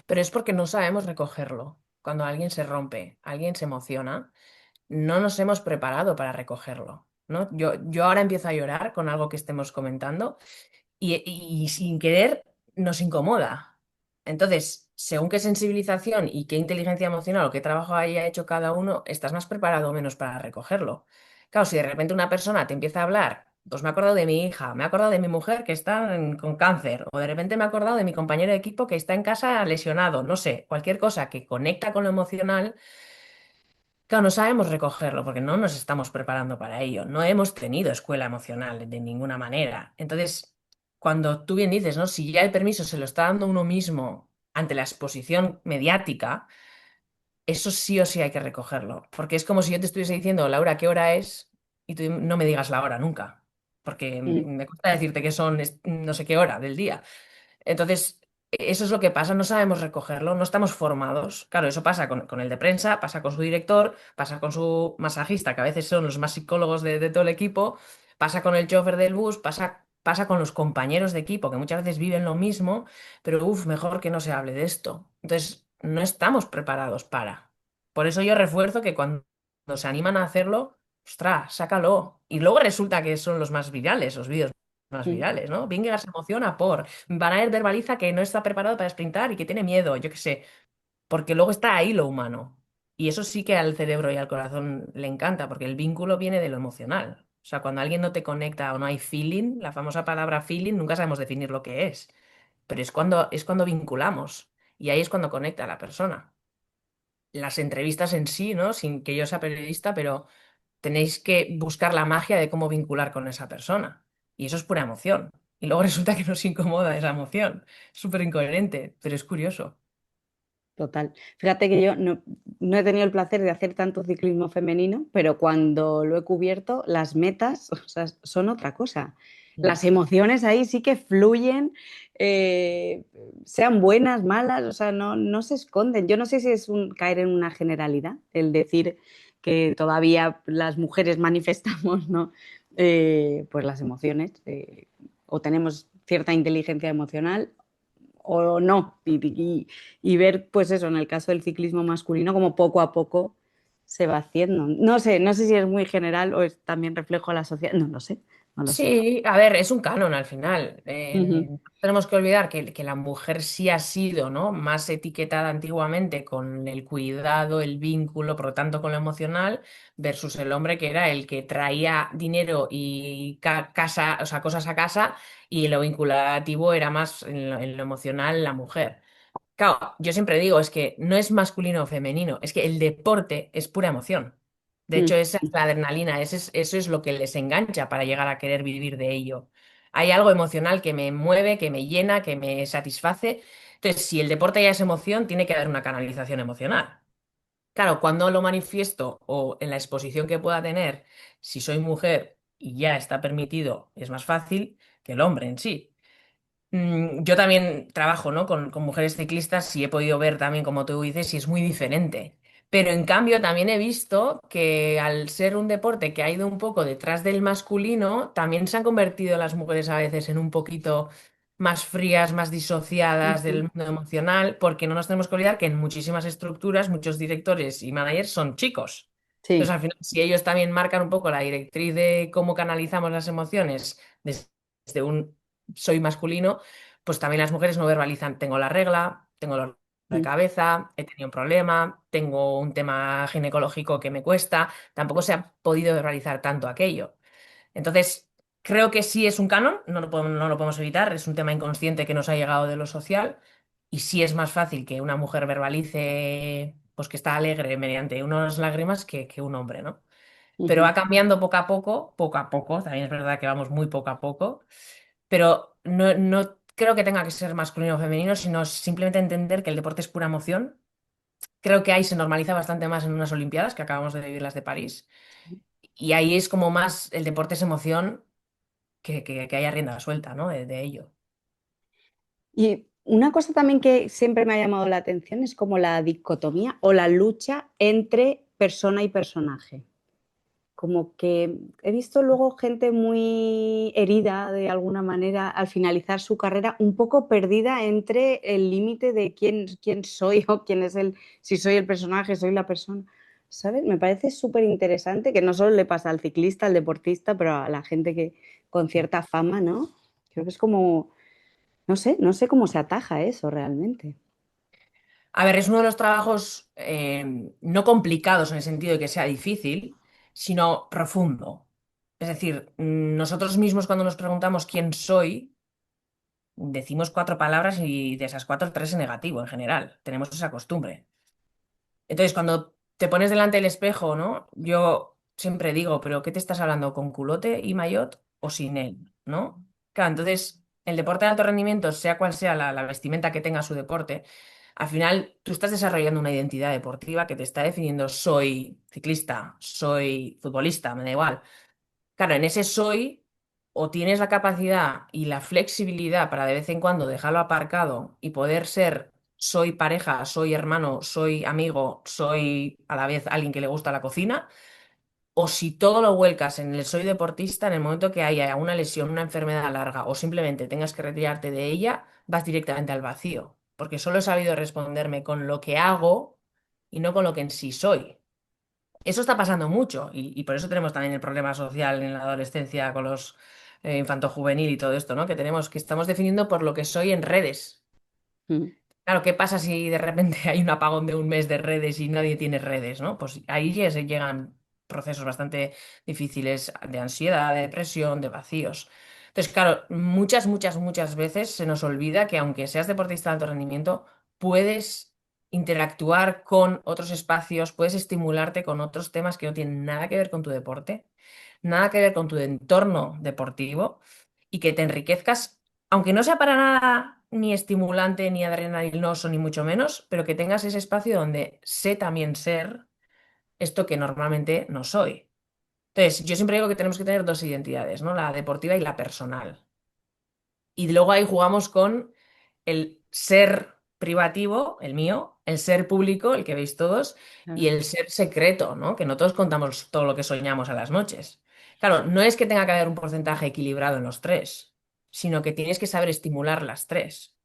Pero es porque no sabemos recogerlo. Cuando alguien se rompe, alguien se emociona, no nos hemos preparado para recogerlo, ¿no? Yo ahora empiezo a llorar con algo que estemos comentando y sin querer nos incomoda. Entonces, según qué sensibilización y qué inteligencia emocional o qué trabajo haya hecho cada uno, estás más preparado o menos para recogerlo. Claro, si de repente una persona te empieza a hablar, pues me he acordado de mi hija, me he acordado de mi mujer que está con cáncer, o de repente me he acordado de mi compañero de equipo que está en casa lesionado, no sé, cualquier cosa que conecta con lo emocional. Claro, no sabemos recogerlo porque no nos estamos preparando para ello. No hemos tenido escuela emocional de ninguna manera. Entonces, cuando tú bien dices, ¿no? Si ya el permiso se lo está dando uno mismo ante la exposición mediática, eso sí o sí hay que recogerlo. Porque es como si yo te estuviese diciendo, Laura, ¿qué hora es? Y tú no me digas la hora nunca. Porque Mm, me cuesta decirte que son no sé qué hora del día. Entonces, eso es lo que pasa, no sabemos recogerlo, no estamos formados. Claro, eso pasa con el de prensa, pasa con su director, pasa con su masajista, que a veces son los más psicólogos de todo el equipo, pasa con el chofer del bus, pasa con los compañeros de equipo, que muchas veces viven lo mismo, pero uff, mejor que no se hable de esto. Entonces, no estamos preparados para. Por eso yo refuerzo que cuando se animan a hacerlo, ostras, sácalo. Y luego resulta que son los más virales, los vídeos más mm. virales, ¿no? Vingegaard se emociona por. Van Aert verbaliza que no está preparado para sprintar y que tiene miedo, yo qué sé, porque luego está ahí lo humano. Y eso sí que al cerebro y al corazón le encanta, porque el vínculo viene de lo emocional. O sea, cuando alguien no te conecta o no hay feeling, la famosa palabra feeling, nunca sabemos definir lo que es, pero es cuando vinculamos y ahí es cuando conecta a la persona. Las entrevistas en sí, ¿no? Sin que yo sea periodista, pero tenéis que buscar la magia de cómo vincular con esa persona. Y eso es pura emoción. Y luego resulta que nos incomoda esa emoción. Es súper incoherente, pero es curioso. Total. Fíjate que yo no he tenido el placer de hacer tanto ciclismo femenino, pero cuando lo he cubierto, las metas, o sea, son otra cosa. Mm. Las emociones ahí sí que fluyen, eh, sean buenas, malas, o sea, no se esconden. Yo no sé si es caer en una generalidad, el decir que todavía las mujeres manifestamos, ¿no? Pues las emociones, o tenemos cierta inteligencia emocional o no. Y ver, pues eso, en el caso del ciclismo masculino, como poco a poco se va haciendo. No sé si es muy general o es también reflejo de la sociedad, no lo sé, No lo sé. Sí, a ver, es un canon al final. Ujú, No tenemos que olvidar que la mujer sí ha sido, ¿no?, más etiquetada antiguamente con el cuidado, el vínculo, por lo tanto con lo emocional, versus el hombre que era el que traía dinero y casa, o sea, cosas a casa, y lo vinculativo era más en lo emocional la mujer. Claro, yo siempre digo, es que no es masculino o femenino, es que el deporte es pura emoción. De hecho, mm, esa es la adrenalina, eso es lo que les engancha para llegar a querer vivir de ello. Hay algo emocional que me mueve, que me llena, que me satisface. Entonces, si el deporte ya es emoción, tiene que haber una canalización emocional. Claro, cuando lo manifiesto o en la exposición que pueda tener, si soy mujer y ya está permitido, es más fácil que el hombre en sí. Yo también trabajo, ¿no?, con mujeres ciclistas y he podido ver también, como tú dices, y es muy diferente. Pero en cambio también he visto que al ser un deporte que ha ido un poco detrás del masculino, también se han convertido las mujeres a veces en un poquito más frías, más disociadas del ujú. mundo emocional, porque no nos tenemos que olvidar que en muchísimas estructuras muchos directores y managers son chicos. Entonces, Sí. al final, si ellos también marcan un poco la directriz de cómo canalizamos las emociones desde un soy masculino, pues también las mujeres no verbalizan, tengo la regla, tengo dolor de Mm, cabeza, he tenido un problema, tengo un tema ginecológico que me cuesta, tampoco se ha podido verbalizar tanto aquello. Entonces, creo que sí es un canon, no lo podemos evitar, es un tema inconsciente que nos ha llegado de lo social, y sí es más fácil que una mujer verbalice pues que está alegre mediante unas lágrimas que un hombre, ¿no? Pero ujú. va cambiando poco a poco, también es verdad que vamos muy poco a poco, pero no creo que tenga que ser masculino o femenino, sino simplemente entender que el deporte es pura emoción. Creo que ahí se normaliza bastante más en unas Olimpiadas, que acabamos de vivir las de París, y ahí es como más el deporte es emoción que haya rienda suelta, ¿no?, de ello. Y una cosa también que siempre me ha llamado la atención es como la dicotomía o la lucha entre persona y personaje. Como que he visto luego gente muy herida de alguna manera al finalizar su carrera, un poco perdida entre el límite de quién soy o quién es si soy el personaje, soy la persona. ¿Sabes? Me parece súper interesante que no solo le pasa al ciclista, al deportista, pero a la gente que con cierta fama, ¿no? Creo que es como, no sé cómo se ataja eso realmente. A ver, es uno de los trabajos no complicados en el sentido de que sea difícil, sino profundo. Es decir, nosotros mismos cuando nos preguntamos quién soy, decimos cuatro palabras y de esas cuatro, tres en negativo en general. Tenemos esa costumbre. Entonces, cuando te pones delante del espejo, ¿no? Yo siempre digo, ¿pero qué te estás hablando? ¿Con culote y maillot o sin él? ¿No? Claro, entonces, el deporte de alto rendimiento, sea cual sea la vestimenta que tenga su deporte, al final tú estás desarrollando una identidad deportiva que te está definiendo, soy ciclista, soy futbolista, me da igual. Claro, en ese soy, o tienes la capacidad y la flexibilidad para de vez en cuando dejarlo aparcado y poder ser soy pareja, soy hermano, soy amigo, soy a la vez alguien que le gusta la cocina, o si todo lo vuelcas en el soy deportista, en el momento que haya una lesión, una enfermedad larga o simplemente tengas que retirarte de ella, vas directamente al vacío, porque solo he sabido responderme con lo que hago y no con lo que en sí soy. Eso está pasando mucho y por eso tenemos también el problema social en la adolescencia con los infanto-juvenil y todo esto, ¿no? Que tenemos, que estamos definiendo por lo que soy en redes. Mm. Claro, ¿qué pasa si de repente hay un apagón de un mes de redes y nadie tiene redes, ¿no? Pues ahí ya se llegan procesos bastante difíciles de ansiedad, de depresión, de vacíos. Entonces, claro, muchas veces se nos olvida que aunque seas deportista de alto rendimiento, puedes interactuar con otros espacios, puedes estimularte con otros temas que no tienen nada que ver con tu deporte, nada que ver con tu entorno deportivo y que te enriquezcas aunque no sea para nada ni estimulante, ni adrenalinoso, ni mucho menos, pero que tengas ese espacio donde sé también ser esto que normalmente no soy. Entonces, yo siempre digo que tenemos que tener dos identidades, ¿no? La deportiva y la personal. Y luego ahí jugamos con el ser privativo, el mío, el ser público, el que veis todos, y Claro. el ser secreto, ¿no? Que no todos contamos todo lo que soñamos a las noches. Claro, no es que tenga que haber un porcentaje equilibrado en los tres, sino que tienes que saber estimular las tres.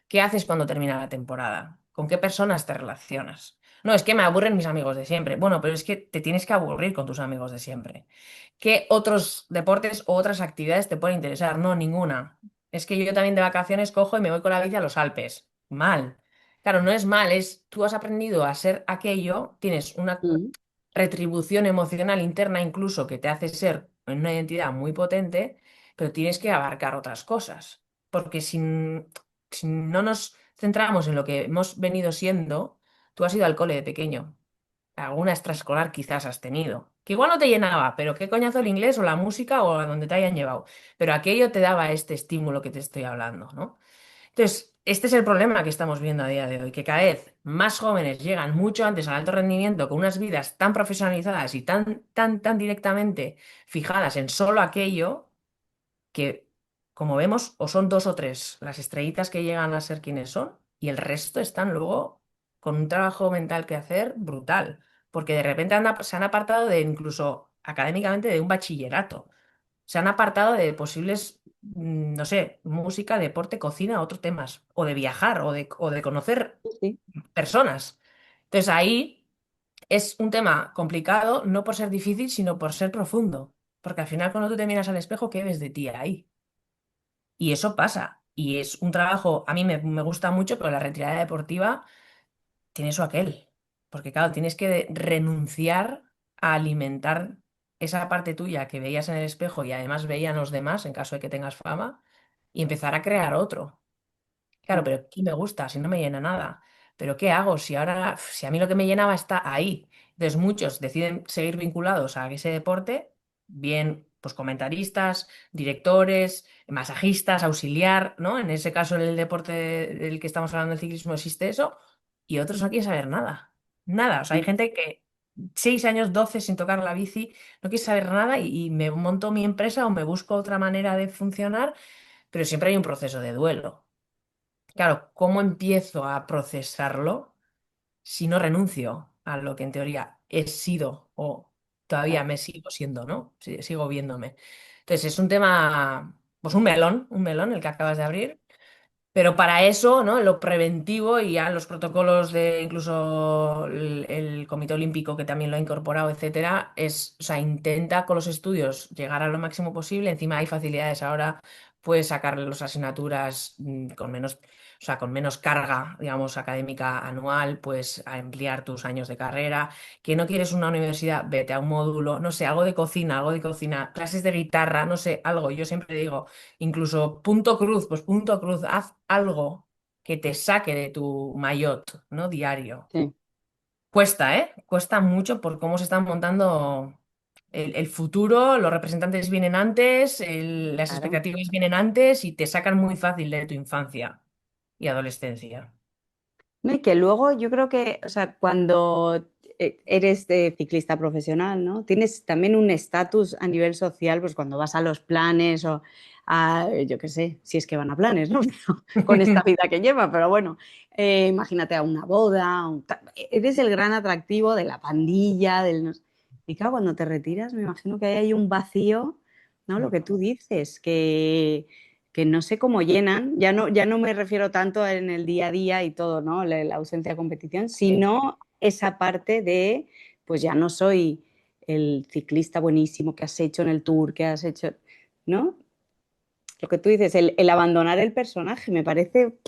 ¿Qué haces cuando termina la temporada? ¿Con qué personas te relacionas? No, es que me aburren mis amigos de siempre. Bueno, pero es que te tienes que aburrir con tus amigos de siempre. ¿Qué otros deportes o otras actividades te pueden interesar? No, ninguna. Es que yo también de vacaciones cojo y me voy con la bici a los Alpes. Mal. Claro, no es mal, es tú has aprendido a ser aquello, tienes una Mm. retribución emocional interna incluso que te hace ser una identidad muy potente, pero tienes que abarcar otras cosas. Porque si no nos centramos en lo que hemos venido siendo, tú has ido al cole de pequeño, alguna extraescolar quizás has tenido, que igual no te llenaba, pero qué coñazo el inglés o la música o a donde te hayan llevado. Pero aquello te daba este estímulo que te estoy hablando, ¿no? Entonces, este es el problema que estamos viendo a día de hoy, que cada vez más jóvenes llegan mucho antes al alto rendimiento con unas vidas tan profesionalizadas y tan directamente fijadas en solo aquello que, como vemos, o son dos o tres las estrellitas que llegan a ser quienes son y el resto están luego con un trabajo mental que hacer brutal, porque de repente se han apartado de incluso académicamente de un bachillerato. Se han apartado de posibles, no sé, música, deporte, cocina, otros temas, o de viajar, o de conocer Sí. personas. Entonces ahí es un tema complicado, no por ser difícil, sino por ser profundo. Porque al final cuando tú te miras al espejo, ¿qué ves de ti ahí? Y eso pasa. Y es un trabajo, a mí me gusta mucho, pero la retirada deportiva tiene eso aquel. Porque claro, tienes que renunciar a alimentar esa parte tuya que veías en el espejo y además veían los demás en caso de que tengas fama y empezar a crear otro. Claro, Mm. pero ¿qué me gusta si no me llena nada? ¿Pero qué hago si ahora, si a mí lo que me llenaba está ahí? Entonces muchos deciden seguir vinculados a ese deporte, bien, pues comentaristas, directores, masajistas, auxiliar, ¿no? En ese caso, en el deporte del que estamos hablando, el ciclismo, existe eso, y otros no quieren saber nada. Nada. O sea, hay gente que 6 años, 12 sin tocar la bici, no quiere saber nada y me monto mi empresa o me busco otra manera de funcionar, pero siempre hay un proceso de duelo. Claro, ¿cómo empiezo a procesarlo si no renuncio a lo que en teoría he sido o todavía Claro. me sigo siendo, ¿no? Sigo viéndome. Entonces es un tema, pues un melón el que acabas de abrir, pero para eso, ¿no? Lo preventivo y ya los protocolos de incluso el Comité Olímpico que también lo ha incorporado, etcétera, es, o sea, intenta con los estudios llegar a lo máximo posible. Encima hay facilidades ahora, puedes sacar las asignaturas con menos, o sea, con menos carga, digamos, académica anual, pues a ampliar tus años de carrera. Que no quieres una universidad, vete a un módulo, no sé, algo de cocina, clases de guitarra, no sé, algo. Yo siempre digo. Incluso punto cruz, pues punto cruz, haz algo que te saque de tu maillot, ¿no? Diario. Sí. Cuesta, ¿eh? Cuesta mucho por cómo se están montando el futuro, los representantes vienen antes, las Claro. expectativas vienen antes y te sacan muy fácil de tu infancia y adolescencia. No, y que luego yo creo que, o sea, cuando eres de ciclista profesional, ¿no? Tienes también un estatus a nivel social, pues cuando vas a los planes o a, yo qué sé, si es que van a planes, ¿no? Con esta vida que lleva, pero bueno, imagínate a una boda, eres el gran atractivo de la pandilla, y claro, cuando te retiras, me imagino que hay un vacío, ¿no? Lo que tú dices, que no sé cómo llenan, ya no me refiero tanto en el día a día y todo, ¿no? La ausencia de competición, Sí. sino esa parte de, pues ya no soy el ciclista buenísimo que has hecho en el Tour, que has hecho, ¿no? Lo que tú dices, el abandonar el personaje me parece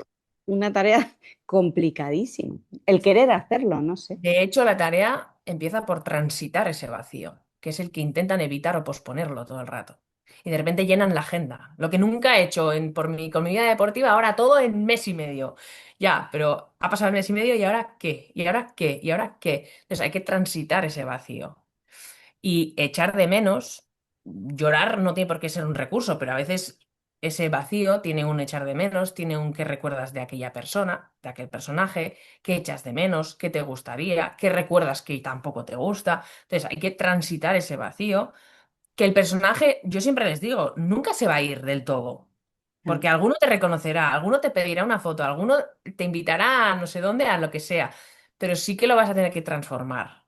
una tarea complicadísima. El querer hacerlo, no sé. De hecho, la tarea empieza por transitar ese vacío, que es el que intentan evitar o posponerlo todo el rato. Y de repente llenan la agenda. Lo que nunca he hecho con mi vida deportiva, ahora todo en mes y medio. Ya, pero ha pasado el mes y medio y ahora qué, y ahora qué, y ahora qué. Entonces hay que transitar ese vacío y echar de menos. Llorar no tiene por qué ser un recurso, pero a veces ese vacío tiene un echar de menos, tiene un que recuerdas de aquella persona, de aquel personaje, qué echas de menos, qué te gustaría, qué recuerdas que tampoco te gusta. Entonces hay que transitar ese vacío, que el personaje, yo siempre les digo, nunca se va a ir del todo. No. Porque alguno te reconocerá, alguno te pedirá una foto, alguno te invitará a no sé dónde, a lo que sea, pero sí que lo vas a tener que transformar,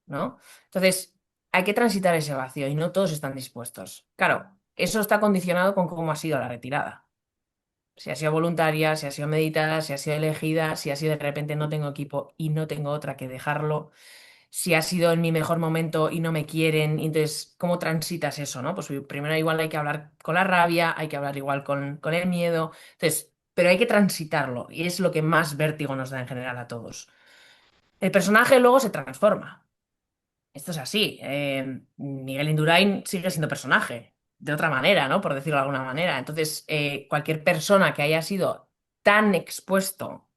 ¿no? Entonces, hay que transitar ese vacío y no todos están dispuestos. Claro, eso está condicionado con cómo ha sido la retirada. Si ha sido voluntaria, si ha sido meditada, si ha sido elegida, si ha sido de repente no tengo equipo y no tengo otra que dejarlo, si ha sido en mi mejor momento y no me quieren. Entonces, ¿cómo transitas eso, no? Pues primero igual hay que hablar con la rabia, hay que hablar igual con el miedo. Entonces, pero hay que transitarlo y es lo que más vértigo nos da en general a todos. El personaje luego se transforma. Esto es así. Miguel Indurain sigue siendo personaje, de otra manera, ¿no? Por decirlo de alguna manera. Entonces, cualquier persona que haya sido tan expuesto,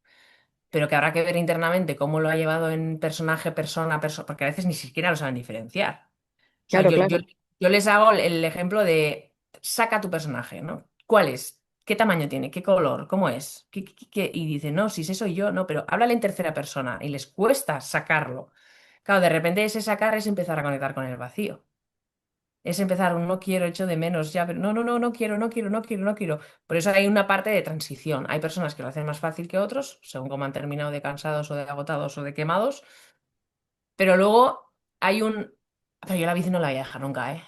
pero que habrá que ver internamente cómo lo ha llevado en personaje, persona, porque a veces ni siquiera lo saben diferenciar. O sea, Claro, yo, claro. yo les hago el ejemplo de saca tu personaje, ¿no? ¿Cuál es? ¿Qué tamaño tiene? ¿Qué color? ¿Cómo es? Y dicen, no, si ese soy yo, no, pero háblale en tercera persona y les cuesta sacarlo. Claro, de repente ese sacar es empezar a conectar con el vacío. Es empezar un no quiero, echo de menos, ya, pero no, no, no, no quiero, no quiero, no quiero, no quiero. Por eso hay una parte de transición. Hay personas que lo hacen más fácil que otros, según cómo han terminado de cansados o de agotados o de quemados, pero luego hay un... Pero yo la bici no la voy a dejar nunca, ¿eh?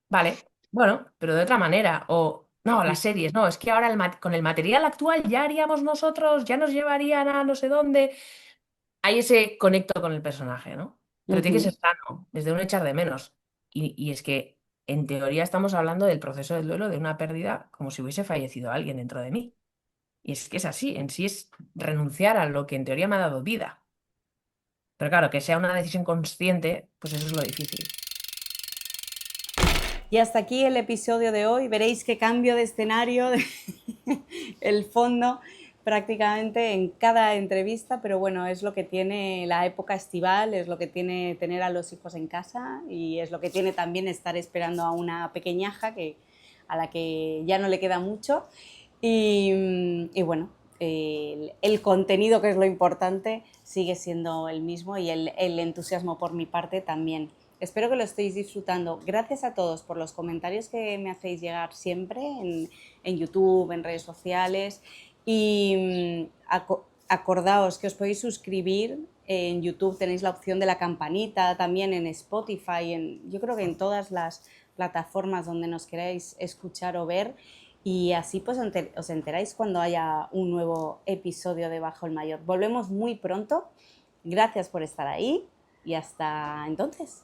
Vale, bueno, pero de otra manera. O, no, las series, no, es que ahora con el material actual ya haríamos nosotros, ya nos llevarían a no sé dónde. Hay ese conecto con el personaje, ¿no? Pero tiene que ser Ujú. sano, desde un echar de menos. Y es que, en teoría, estamos hablando del proceso del duelo de una pérdida como si hubiese fallecido alguien dentro de mí. Y es que es así, en sí es renunciar a lo que en teoría me ha dado vida. Pero claro, que sea una decisión consciente, pues eso es lo difícil. Y hasta aquí el episodio de hoy. Veréis que cambio de escenario, el fondo prácticamente en cada entrevista, pero bueno, es lo que tiene la época estival, es lo que tiene tener a los hijos en casa y es lo que tiene también estar esperando a una pequeñaja a la que ya no le queda mucho. Y bueno, el contenido, que es lo importante, sigue siendo el mismo y el entusiasmo por mi parte también. Espero que lo estéis disfrutando. Gracias a todos por los comentarios que me hacéis llegar siempre en YouTube, en redes sociales. Y acordaos que os podéis suscribir. En YouTube tenéis la opción de la campanita, también en Spotify, yo creo que en todas las plataformas donde nos queráis escuchar o ver. Y así pues os enteráis cuando haya un nuevo episodio de Bajo el Maillot. Volvemos muy pronto. Gracias por estar ahí y hasta entonces.